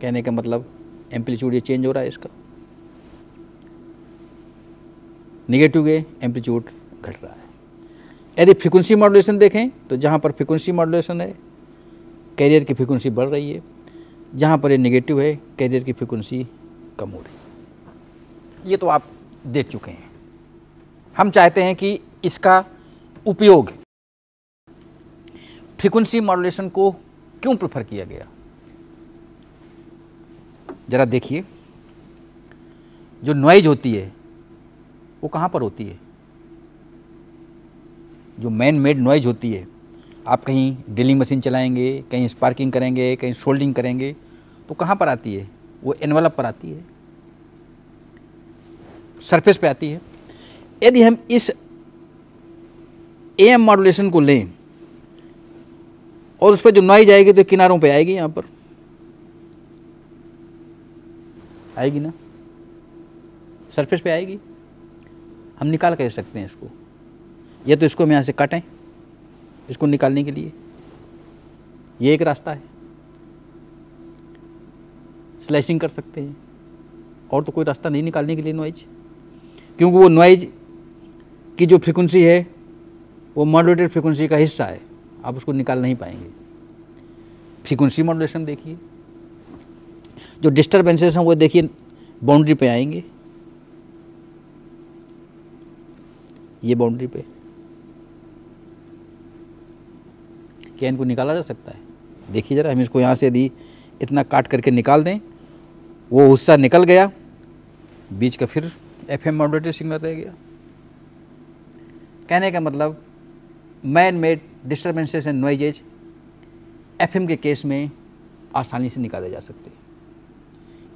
कहने का मतलब एम्पलीट्यूड ये चेंज हो रहा है, इसका नेगेटिव है, एम्पलीट्यूड घट रहा है। यदि फ्रीक्वेंसी मॉड्यूलेशन देखें तो जहाँ पर फ्रीक्वेंसी मॉड्यूलेशन है कैरियर की फ्रीक्वेंसी बढ़ रही है, जहाँ पर ये नेगेटिव है कैरियर की फ्रीक्वेंसी कम हो रही है। ये तो आप देख चुके हैं। हम चाहते हैं कि इसका उपयोग फ्रीक्वेंसी मॉड्यूलेशन को क्यों प्रेफर किया गया। जरा देखिए, जो नॉइज होती है वो कहाँ पर होती है? जो मैन मेड नॉइज होती है, आप कहीं ड्रिलिंग मशीन चलाएंगे, कहीं स्पार्किंग करेंगे, कहीं सोल्डिंग करेंगे, तो कहाँ पर आती है? वो एनवलप पर आती है, सरफेस पे आती है। यदि हम इस AM मॉड्यूलेशन को लें और उस पर जो नॉइज आएगी तो किनारों पे आएगी, यहाँ पर आएगी ना, सरफेस पे आएगी। हम निकाल कैसे सकते हैं इसको? या तो इसको हम यहाँ से काटें इसको निकालने के लिए, ये एक रास्ता है, स्लाइसिंग कर सकते हैं, और तो कोई रास्ता नहीं निकालने के लिए नॉइज, क्योंकि वो नॉइज की जो फ्रीक्वेंसी है वो मॉड्यूलेटेड फ्रीक्वेंसी का हिस्सा है, आप उसको निकाल नहीं पाएंगे। फ्रीक्वेंसी मॉड्यूलेशन देखिए, जो डिस्टर्बेंसेस हैं वो देखिए बाउंड्री पे आएंगे, ये बाउंड्री पे, क्या इनको निकाला जा सकता है? देखिए ज़रा, हम इसको यहाँ से यदि इतना काट करके निकाल दें, वो हिस्सा निकल गया, बीच का फिर FM मॉड्यूलेटेड सिग्नल रह गया। कहने का मतलब man made disturbances and noises FM के केस में आसानी से निकाले जा सकते हैं।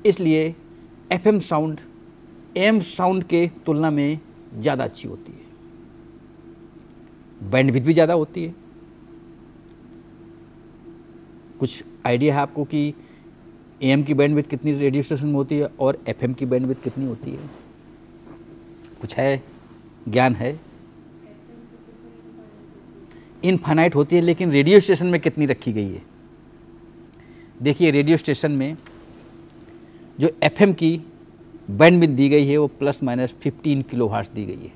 इसलिए FM साउंड AM साउंड के तुलना में ज़्यादा अच्छी होती है, बैंडविड्थ भी ज़्यादा होती है। कुछ आइडिया है आपको कि AM की बैंडविड्थ कितनी रेडियो स्टेशन में होती है और FM की बैंडविड्थ कितनी होती है? कुछ है, ज्ञान है? इनफाइनाइट होती है, लेकिन रेडियो स्टेशन में कितनी रखी गई है? देखिए, रेडियो स्टेशन में जो FM की बैंडविड्थ दी गई है वो ±15 किलोहर्ट्ज़ दी गई है।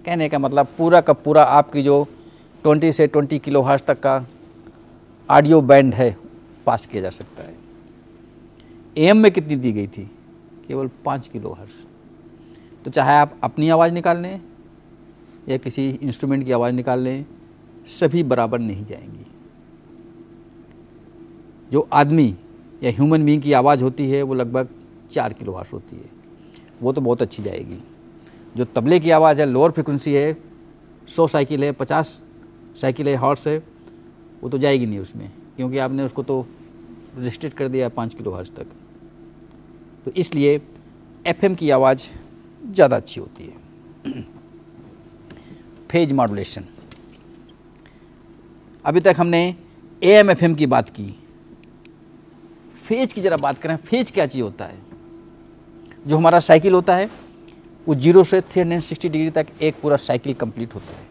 कहने का मतलब पूरा का पूरा आपकी जो 20 से 20 किलोहर्ट्ज़ तक का ऑडियो बैंड है पास किया जा सकता है। AM में कितनी दी गई थी? केवल 5 किलोहर्ट्ज़। तो चाहे आप अपनी आवाज़ निकाल लें या किसी इंस्ट्रूमेंट की आवाज़ निकाल लें, सभी बराबर नहीं जाएंगी। जो आदमी या ह्यूमन बीइंग की आवाज़ होती है वो लगभग 4 किलोहर्ट्ज़ होती है, वो तो बहुत अच्छी जाएगी। जो तबले की आवाज़ है, लोअर फ्रिक्वेंसी है, 100 साइकिल है, 50 साइकिल है, हॉर्स है, वो तो जाएगी नहीं उसमें, क्योंकि आपने उसको तो रिस्ट्रिक्ट कर दिया 5 किलोहर्ट्ज़ तक। तो इसलिए FM की आवाज़ ज़्यादा अच्छी होती है। फेज मॉड्यूलेशन, अभी तक हमने AM FM की बात की, फेज की ज़रा बात करें। फेज क्या चीज़ होता है? जो हमारा साइकिल होता है वो 0 से 360 डिग्री तक एक पूरा साइकिल कंप्लीट होता है,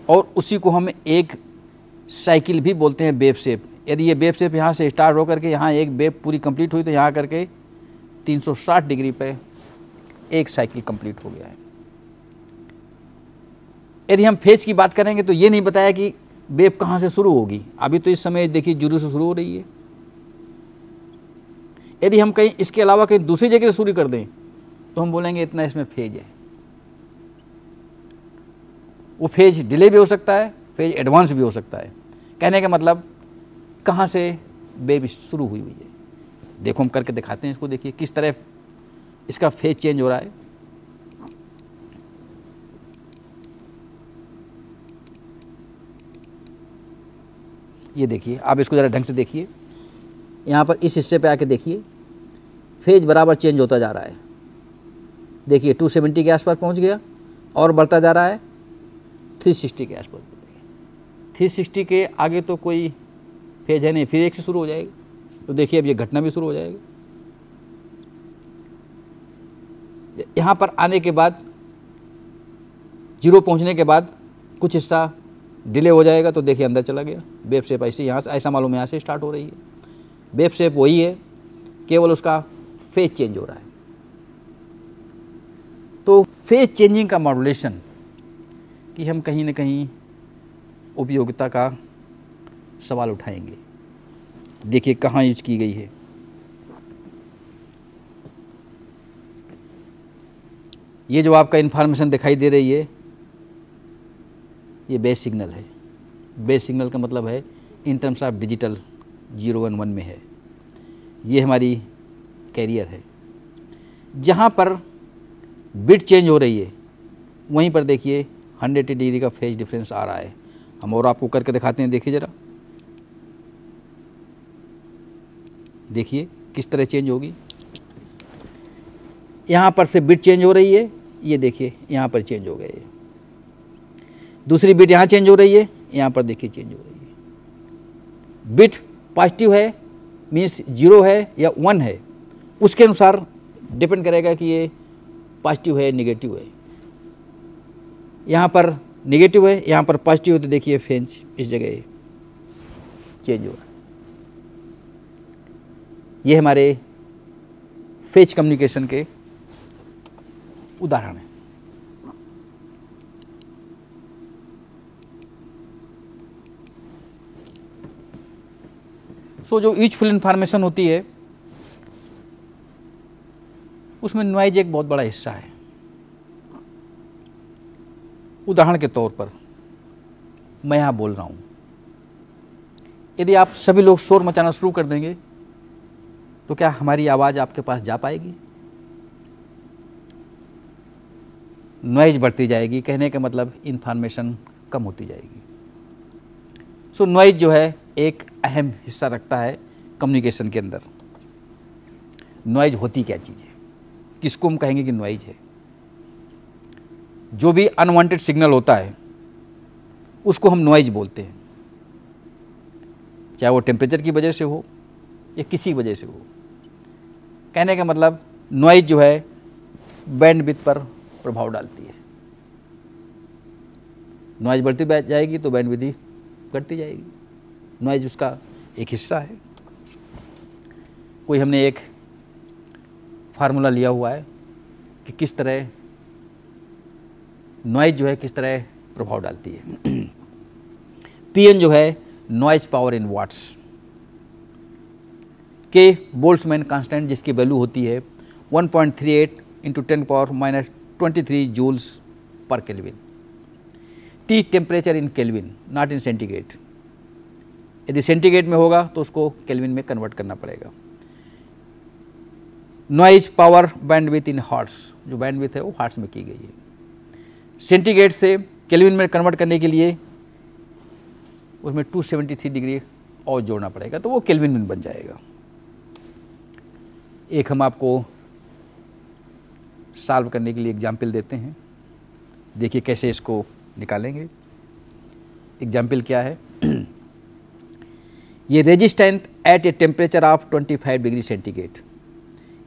और उसी को हम एक साइकिल भी बोलते हैं, वेव शेप। यदि ये वेव शेप यहाँ से स्टार्ट होकर के यहाँ एक वेव पूरी कंप्लीट हुई तो यहाँ करके 360 डिग्री पे एक साइकिल कंप्लीट हो गया है। यदि हम फेज की बात करेंगे तो ये नहीं बताया कि वेव कहाँ से शुरू होगी। अभी तो इस समय देखिए 0 से शुरू हो रही है। यदि हम कहीं इसके अलावा कहीं दूसरी जगह से शुरू कर दें तो हम बोलेंगे इतना इसमें फेज है। वो फेज डिले भी हो सकता है, फेज एडवांस भी हो सकता है। कहने का मतलब कहाँ से वेव शुरू हुई है। देखो हम करके दिखाते हैं इसको, देखिए किस तरह इसका फेज चेंज हो रहा है। ये देखिए, आप इसको ज़रा ढंग से देखिए, यहाँ पर इस हिस्से पे आके देखिए, फेज बराबर चेंज होता जा रहा है। देखिए 270 के आसपास पहुँच गया और बढ़ता जा रहा है 360 के आसपास। 360 के आगे तो कोई फेज है नहीं, फिर एक से शुरू हो जाएगा। तो देखिए अब ये घटना भी शुरू हो जाएगा। यहाँ पर आने के बाद 0 पहुँचने के बाद कुछ हिस्सा डिले हो जाएगा, तो देखिए अंदर चला गया। वेव शेप ऐसे यहाँ से, ऐसा मालूम यहाँ से स्टार्ट हो रही है। वेव शेप वही है, केवल उसका फेज चेंज हो रहा है। तो फेज चेंजिंग का मॉड्यूलेशन कि हम कहीं ना कहीं उपयोगिता का सवाल उठाएंगे। देखिए कहाँ यूज की गई है। ये जो आपका इन्फॉर्मेशन दिखाई दे रही है, ये बेस सिग्नल है। बेस सिग्नल का मतलब है इन टर्म्स ऑफ डिजिटल 0 और 1 में है। ये हमारी कैरियर है। जहाँ पर बिट चेंज हो रही है वहीं पर देखिए 180 डिग्री का फेज डिफरेंस आ रहा है। हम और आपको करके दिखाते हैं, देखिए ज़रा, देखिए किस तरह चेंज होगी। यहाँ पर से बिट चेंज हो रही है, ये देखिए यहाँ पर चेंज हो गए, दूसरी बिट यहाँ चेंज हो रही है, यहाँ पर देखिए चेंज हो रही है। बिट पॉजिटिव है मीन्स 0 है या 1 है, उसके अनुसार डिपेंड करेगा कि ये पॉजिटिव है नेगेटिव है। यहाँ पर नेगेटिव है, यहाँ पर पॉजिटिव है, तो देखिए फेंच इस जगह चेंज हो रहा है। ये हमारे फेज कम्युनिकेशन के उदाहरण हैं। सो जो यूजफुल इंफॉर्मेशन होती है उसमें नॉइज एक बहुत बड़ा हिस्सा है। उदाहरण के तौर पर मैं यहाँ बोल रहा हूँ, यदि आप सभी लोग शोर मचाना शुरू कर देंगे तो क्या हमारी आवाज़ आपके पास जा पाएगी? नॉइज बढ़ती जाएगी, कहने का मतलब इंफॉर्मेशन कम होती जाएगी। सो नॉइज जो है एक अहम हिस्सा रखता है कम्युनिकेशन के अंदर। नॉइज होती क्या चीज़ है, किसको हम कहेंगे कि नॉइज है? जो भी अनवांटेड सिग्नल होता है उसको हम नॉइज बोलते हैं, चाहे वो टेम्परेचर की वजह से हो या किसी वजह से हो। कहने का मतलब नॉइज जो है बैंडविड्थ पर प्रभाव डालती है। नॉइज बढ़ती जाएगी तो बैंडविड्थ घटती जाएगी। नॉइज उसका एक हिस्सा है। कोई हमने एक फार्मूला लिया हुआ है कि किस तरह नॉइज जो है किस तरह प्रभाव डालती है। पीएन जो है noise power in watts, K Boltzmann constant जिसकी वैल्यू होती है 1.38 into 10⁻⁻23 joules per kelvin. T temperature in kelvin not in centigrade. यदि सेंटीग्रेड में होगा तो उसको केल्विन में कन्वर्ट करना पड़ेगा। Noise power bandwidth in hertz, जो बैंडविड्थ है वो हर्ट्ज में की गई है। सेंटीग्रेड से केल्विन में कन्वर्ट करने के लिए उसमें 273 डिग्री और जोड़ना पड़ेगा तो वो केल्विन में बन जाएगा। एक हम आपको सॉल्व करने के लिए एग्जाम्पल देते हैं, देखिए कैसे इसको निकालेंगे। एग्जाम्पल क्या है, ये resistant at a temperature of 25 degree centigrade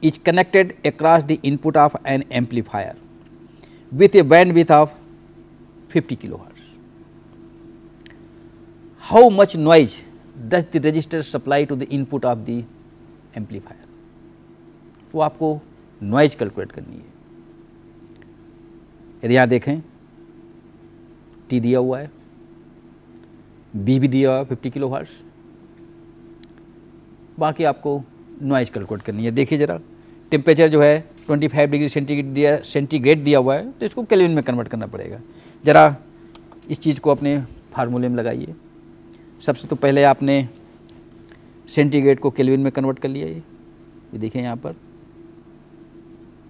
is connected across the input of an amplifier with a bandwidth of 50 kilohertz. How much noise does the resistor supply to the input of the amplifier? तो आपको noise calculate करनी है। यदि यहाँ देखें T दिया हुआ है, बी भी दिया हुआ है 50 किलोहर्ट्ज, बाकी आपको नॉइज कैलकुलेट करनी है। देखिए जरा, टेम्परेचर जो है 25 डिग्री सेंटीग्रेड दिया हुआ है तो इसको केल्विन में कन्वर्ट करना पड़ेगा। ज़रा इस चीज़ को अपने फार्मूले में लगाइए। सबसे तो पहले आपने सेंटीग्रेड को केल्विन में कन्वर्ट कर लिया। ये देखिए यहाँ पर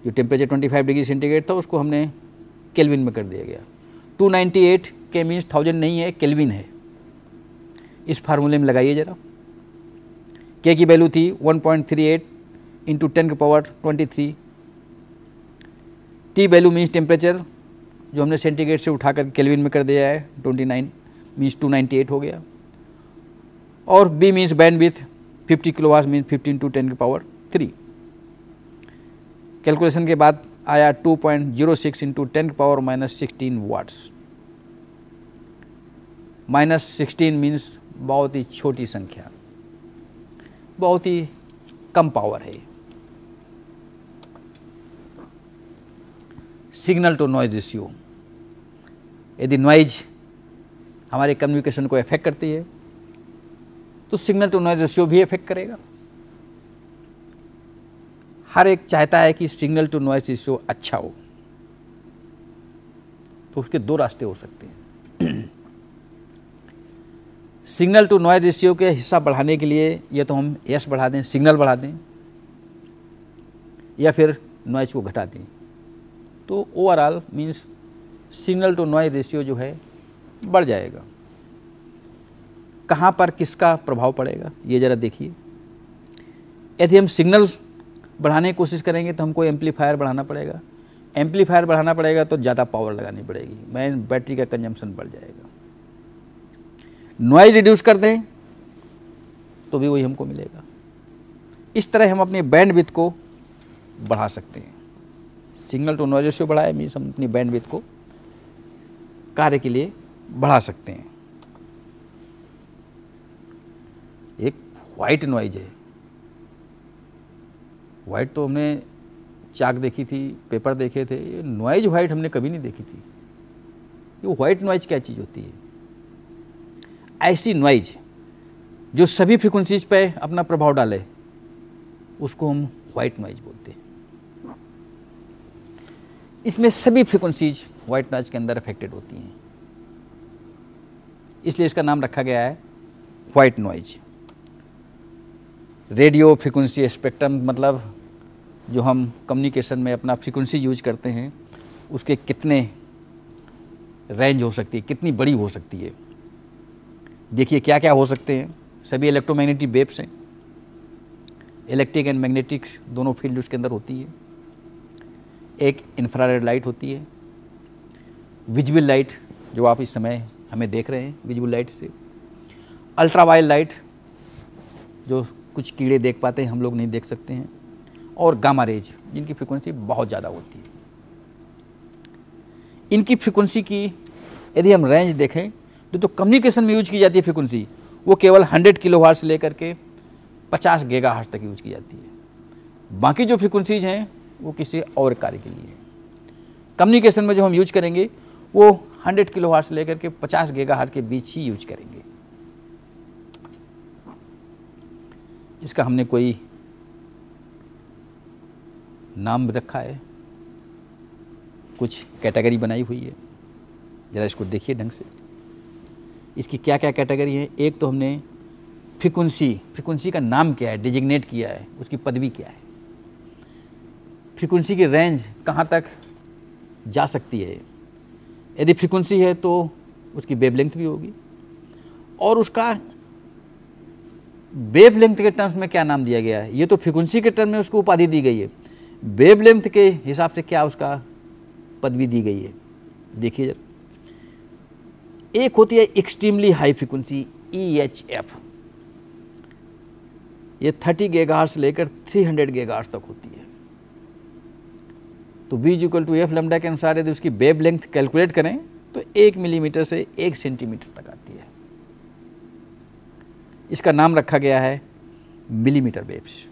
जो टेम्परेचर 25 डिग्री सेंटीग्रेड था उसको हमने केल्विन में कर दिया गया। 298 के मीन्स 1000 नहीं है, केल्विन है। इस फार्मूले में लगाइए ज़रा। के की वैल्यू थी 1.38 into 10⁻23। T value means temperature जो हमने सेंटीग्रेड से उठाकर केल्विन में कर दिया है 29 मीन्स 298 हो गया। और B means bandwidth 50 kilowatt means 50 into 10⁻3। Calculation के बाद आया 2.06 इंटू 10⁻16 वाट्स। -16 मीन्स बहुत ही छोटी संख्या, बहुत ही कम पावर है। सिग्नल टू नॉइज रेशियो, यदि नॉइज हमारे कम्युनिकेशन को इफेक्ट करती है तो सिग्नल टू नॉइज रेशियो भी इफेक्ट करेगा। हर एक चाहता है कि सिग्नल टू नॉइज रेशियो अच्छा हो, तो उसके दो रास्ते हो सकते हैं। सिग्नल टू नॉइज रेशियो के हिस्सा बढ़ाने के लिए या तो हम एस बढ़ा दें, सिग्नल बढ़ा दें, या फिर नॉइज को घटा दें, तो overall means signal to noise ratio जो है बढ़ जाएगा। कहाँ पर किसका प्रभाव पड़ेगा ये ज़रा देखिए। यदि हम सिग्नल बढ़ाने की कोशिश करेंगे तो हमको एम्पलीफायर बढ़ाना पड़ेगा। एम्पलीफायर बढ़ाना पड़ेगा तो ज़्यादा पावर लगानी पड़ेगी, मेन बैटरी का कंजम्पशन बढ़ जाएगा। नॉइज रिड्यूस कर दें तो भी वही हमको मिलेगा। इस तरह हम अपनी बैंडविड्थ को बढ़ा सकते हैं। सिग्नल टू नॉइज रेशियो बढ़ाए मीन्स हम अपनी बैंडविड्थ को कार्य के लिए बढ़ा सकते हैं। एक वाइट नॉइज है, वाइट तो हमने चाक देखी थी, पेपर देखे थे, ये नॉइज वाइट हमने कभी नहीं देखी थी। ये वाइट नॉइज क्या चीज़ होती है? ऐसी नॉइज जो सभी फ्रीक्वेंसीज पे अपना प्रभाव डाले उसको हम वाइट नॉइज बोलते हैं। इसमें सभी फ्रीक्वेंसीज वाइट नॉइज के अंदर अफेक्टेड होती हैं, इसलिए इसका नाम रखा गया है white noise. Radio frequency spectrum मतलब जो हम कम्युनिकेशन में अपना फ्रीक्वेंसी यूज करते हैं उसके कितने रेंज हो सकती है, कितनी बड़ी हो सकती है। देखिए क्या क्या हो सकते हैं। सभी इलेक्ट्रोमैग्नेटिक वेव्स हैं, इलेक्ट्रिक एंड मैग्नेटिक दोनों फील्ड उसके अंदर होती है। एक इंफ्रारेड लाइट होती है, विजिबल लाइट जो आप इस समय हमें देख रहे हैं विजिबल लाइट से, अल्ट्रावायलेट लाइट जो कुछ कीड़े देख पाते हैं हम लोग नहीं देख सकते हैं, और गामा रेज जिनकी फ्रीक्वेंसी बहुत ज़्यादा होती है। इनकी फ्रीक्वेंसी की यदि हम रेंज देखें तो कम्युनिकेशन में यूज की जाती है फ्रीक्वेंसी वो केवल 100 किलोहर्ट्ज़ से लेकर के 50 गीगाहर्ट्ज़ तक यूज की जाती है। बाकी जो फ्रीक्वेंसीज हैं वो किसी और कार्य के लिए है। कम्युनिकेशन में जो हम यूज करेंगे वो 100 किलोहर्ट्ज़ से लेकर के 50 गीगाहर्ट्ज़ के बीच ही यूज करेंगे। इसका हमने कोई नाम रखा है, कुछ कैटेगरी बनाई हुई है, ज़रा इसको देखिए ढंग से। इसकी क्या क्या कैटेगरी है? एक तो हमने फ्रीक्वेंसी का नाम क्या है डिजिग्नेट किया है, उसकी पदवी क्या है। फ्रीक्वेंसी की रेंज कहाँ तक जा सकती है। यदि फ्रीक्वेंसी है तो उसकी वेवलेंथ भी होगी, और उसका वेवलेंथ के टर्म्स में क्या नाम दिया गया है। ये तो फ्रीक्वेंसी के टर्म में उसको उपाधि दी गई है, वेवलेंथ के हिसाब से क्या उसका पदवी दी गई है। देखिए जरा, एक होती है एक्सट्रीमली हाई फ्रीक्वेंसी EHF, ये 30 गीगाहर्ट्ज़ से लेकर 300 गीगाहर्ट्ज़ तक होती है। तो V=F लैम्डा के अनुसार यदि उसकी वेवलेंथ कैलकुलेट करें तो 1 मिलीमीटर से 1 सेंटीमीटर तक आती है। इसका नाम रखा गया है मिलीमीटर वेव्स।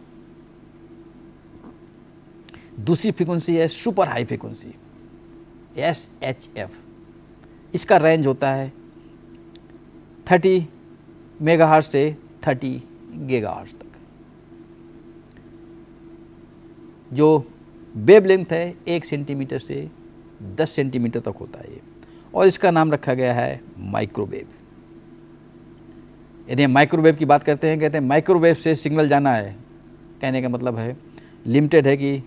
दूसरी फ्रीक्वेंसी है सुपर हाई फ्रीक्वेंसी SHF, इसका रेंज होता है 30 मेगाहर्ट्ज़ से 30 गीगाहर्ट्ज़ तक। जो वेवलेंथ है 1 सेंटीमीटर से 10 सेंटीमीटर तक होता है ये, और इसका नाम रखा गया है माइक्रोवेव। यदि हम माइक्रोवेव की बात करते हैं, कहते हैं माइक्रोवेव से सिग्नल जाना है, कहने का मतलब है लिमिटेड है कि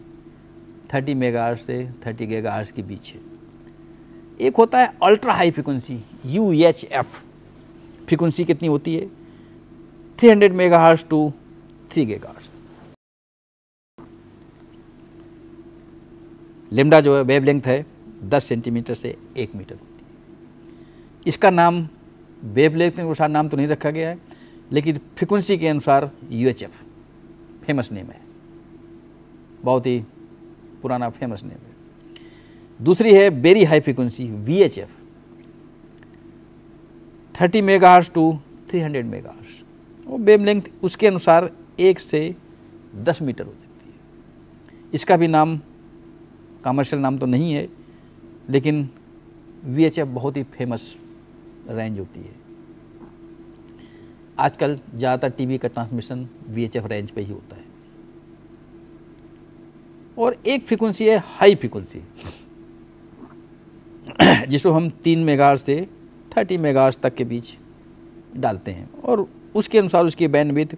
30 मेगाहर्ट्ज़ से 30 गीगाहर्ट्ज़ के बीच है। एक होता है ultra high frequency UHF, frequency कितनी होती है 300 मेगाहर्ट्ज़ टू 3 गीगाहर्ट्ज़। लैम्डा जो है वेवलेंथ है 10 सेंटीमीटर से 1 मीटर होती है। इसका नाम वेवलेंथ के अनुसार नाम तो नहीं रखा गया है, लेकिन फ्रीक्वेंसी के अनुसार UHF फेमस नेम है, बहुत ही पुराना फेमस नेम है। दूसरी है very high frequency VHF, 30 megahertz to 300 megahertz, और वेवलेंथ उसके अनुसार 1 से 10 मीटर हो सकती है। इसका भी नाम कमर्शियल नाम तो नहीं है, लेकिन VHF बहुत ही फेमस रेंज होती है। आजकल ज़्यादातर टीवी का ट्रांसमिशन VHF रेंज पे ही होता है। और एक फ्रीक्वेंसी है हाई फ्रीक्वेंसी, जिसको हम 3 मेगाहर्ट्ज़ से 30 मेगाहर्ट्ज़ तक के बीच डालते हैं, और उसके अनुसार उसकी बैंडविड्थ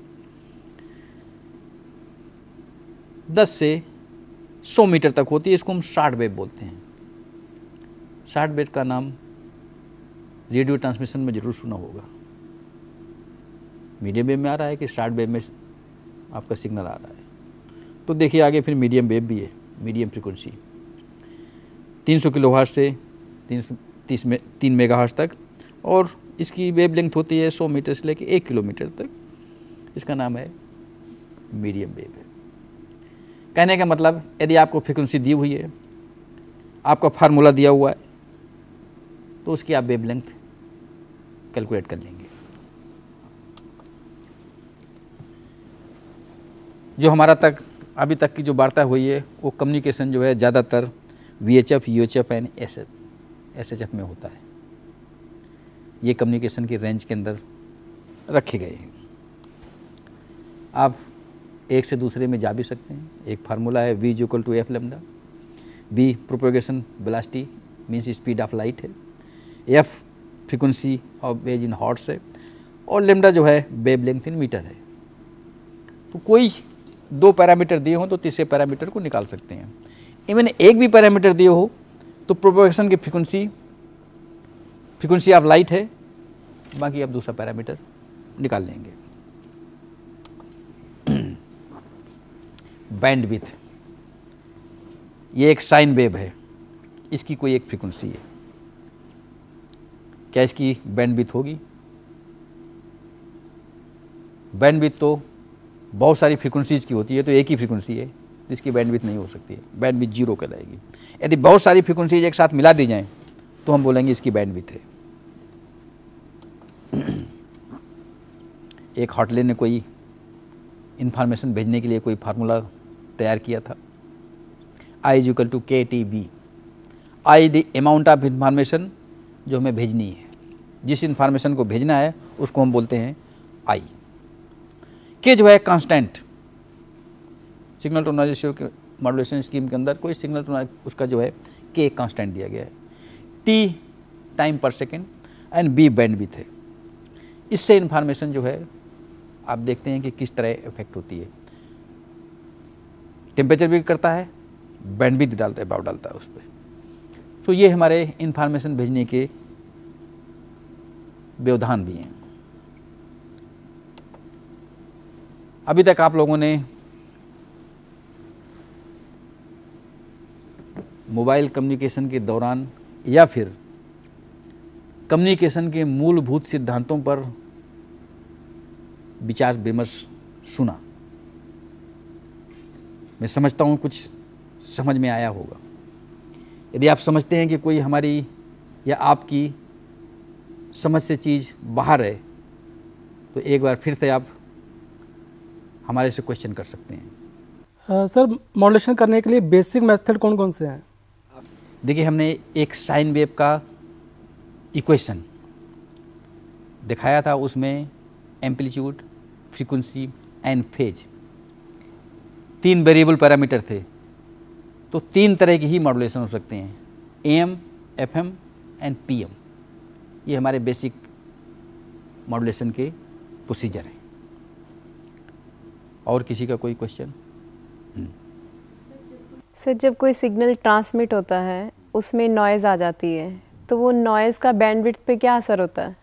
10 से 100 मीटर तक होती है। इसको हम शॉर्ट वेव बोलते हैं। शॉर्ट वेव का नाम रेडियो ट्रांसमिशन में ज़रूर सुना होगा। मीडियम वेव में आ रहा है कि शॉर्ट वेव में आपका सिग्नल आ रहा है। तो देखिए आगे फिर मीडियम वेव भी है, मीडियम फ्रीक्वेंसी 300 किलोहर्ट्ज़ से 3 मेगाहर्ट्ज़ तक, और इसकी वेव लेंथ होती है 100 मीटर से लेकर 1 किलोमीटर तक। इसका नाम है मीडियम वेव है। कहने का मतलब यदि आपको फ्रीक्वेंसी दी हुई है, आपका फार्मूला दिया हुआ है, तो उसकी आप वेव लेंथ कैलकुलेट कर लेंगे। जो हमारा अभी तक की जो वार्ता हुई है वो कम्युनिकेशन जो है ज़्यादातर VHF, UHF एंड SHF में होता है। ये कम्युनिकेशन की रेंज के अंदर रखे गए हैं। आप एक से दूसरे में जा भी सकते हैं। एक फार्मूला है V = F lambda. V propagation velocity means speed of light है, F frequency of wave in hertz है, और लैम्डा जो है वेव लेंथ इन मीटर है। तो कोई 2 पैरामीटर दिए हों तो तीसरे पैरामीटर को निकाल सकते हैं। इवन एक भी पैरामीटर दिए हो तो प्रोपेगेशन की फ्रीक्वेंसी ऑफ लाइट है, बाकी आप दूसरा पैरामीटर निकाल लेंगे। बैंडविड्थ, ये एक साइन वेव है, इसकी कोई एक फ्रीक्वेंसी है। क्या इसकी बैंडविड्थ होगी? बैंडविड्थ तो बहुत सारी फ्रीक्वेंसीज की होती है, तो एक ही फ्रीक्वेंसी है, जिसकी बैंडविड्थ नहीं हो सकती है। बैंडविड्थ 0 कहलाएगी। यदि बहुत सारी फ्रीक्वेंसीज एक साथ मिला दी जाएं तो हम बोलेंगे इसकी बैंडविड्थ है। एक हॉटले ने कोई इंफॉर्मेशन भेजने के लिए कोई फार्मूला तैयार किया था, I = KTB। I the amount of information जो हमें भेजनी है, जिस इंफॉर्मेशन को भेजना है उसको हम बोलते हैं I। के जो है constant, signal to noise ratio के मॉड्यूलेशन स्कीम के अंदर कोई सिग्नल टू नॉइज, उसका जो है के कांस्टेंट दिया गया है। T टाइम पर सेकेंड एंड B बैंडविड्थ है। इससे इंफॉर्मेशन जो है आप देखते हैं कि किस तरह इफेक्ट होती है। टेम्परेचर भी करता है, बैंडविड्थ डालता है, भाव डालता है उस पर। तो ये हमारे इंफॉर्मेशन भेजने के व्यवधान भी हैं। अभी तक आप लोगों ने मोबाइल कम्युनिकेशन के दौरान या फिर कम्युनिकेशन के मूलभूत सिद्धांतों पर विचार विमर्श सुना। मैं समझता हूँ कुछ समझ में आया होगा। यदि आप समझते हैं कि कोई हमारी या आपकी समझ से चीज़ बाहर है, तो एक बार फिर से आप हमारे से क्वेश्चन कर सकते हैं। सर, मॉड्यूलेशन करने के लिए बेसिक मेथड कौन कौन से हैं? देखिए, हमने एक साइन वेव का इक्वेशन दिखाया था, उसमें amplitude, frequency and phase 3 variable parameter थे। तो 3 तरह की ही मॉड्यूलेशन हो सकते हैं, AM, FM एंड PM। ये हमारे बेसिक मॉड्यूलेशन के प्रोसीजर हैं। और किसी का कोई क्वेश्चन? सर, जब कोई सिग्नल ट्रांसमिट होता है उसमें नॉइज़ आ जाती है, तो वो नॉइज़ का बैंडविड्थ पे क्या असर होता है?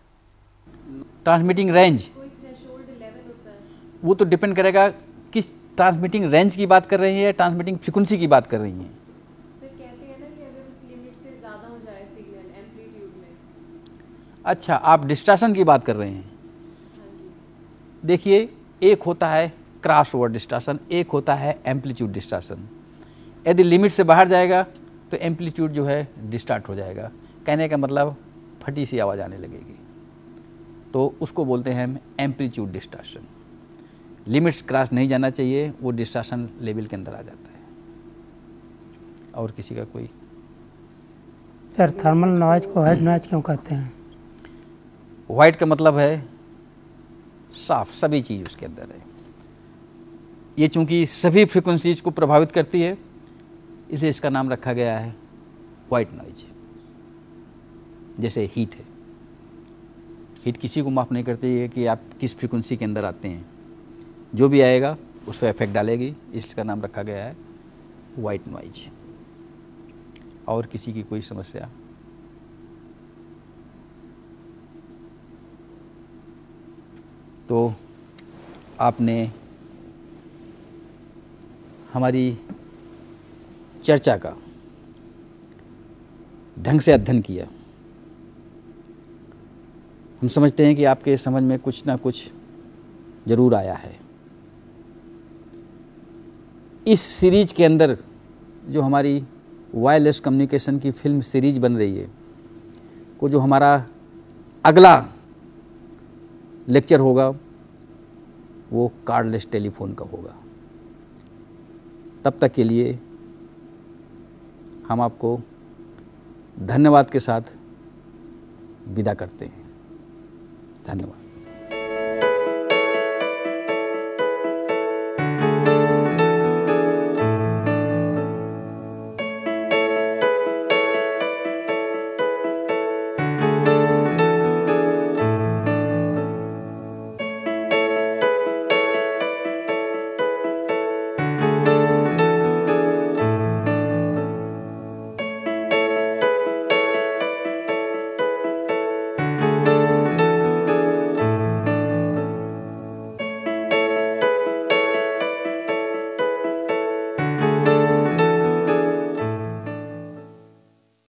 ट्रांसमिटिंग रेंज, वो तो डिपेंड करेगा किस ट्रांसमिटिंग रेंज की बात कर रही है या ट्रांसमिटिंग फ्रीक्वेंसी की बात कर रही हैं। सर, कहते हैं ना कि अगर उस लिमिट से ज़्यादा हो जाए सिग्नल एम्पलीट्यूड में। अच्छा, आप डिस्टॉर्शन की बात कर रहे हैं। देखिए, एक होता है क्रॉस ओवर डिस्टॉर्शन, एक होता है एम्पलीट्यूड डिस्टॉर्शन। यदि लिमिट से बाहर जाएगा तो एम्पलीट्यूड जो है डिस्टार्ट हो जाएगा। कहने का मतलब फटी सी आवाज़ आने लगेगी, तो उसको बोलते हैं हम एम्पलीट्यूड डिस्टॉर्शन। लिमिट्स क्रॉस नहीं जाना चाहिए, वो डिस्टॉर्शन लेवल के अंदर आ जाता है। और किसी का कोई? सर, थर्मल नॉइज को वाइट नॉइज क्यों कहते हैं? वाइट का मतलब है साफ, सभी चीज़ उसके अंदर है। ये चूंकि सभी फ्रीक्वेंसीज को प्रभावित करती है, इसलिए इसका नाम रखा गया है वाइट नॉइज। जैसे हीट है, हीट किसी को माफ़ नहीं करती है कि आप किस फ्रीक्वेंसी के अंदर आते हैं, जो भी आएगा उस पर इफेक्ट डालेगी, इसका नाम रखा गया है वाइट नॉइज। और किसी की कोई समस्या? तो आपने हमारी चर्चा का ढंग से अध्ययन किया। हम समझते हैं कि आपके समझ में कुछ ना कुछ ज़रूर आया है। इस सीरीज के अंदर जो हमारी वायरलेस कम्युनिकेशन की फिल्म सीरीज बन रही है, को जो हमारा अगला लेक्चर होगा वो कार्डलेस टेलीफोन का होगा। तब तक के लिए हम आपको धन्यवाद के साथ विदा करते हैं। धन्यवाद।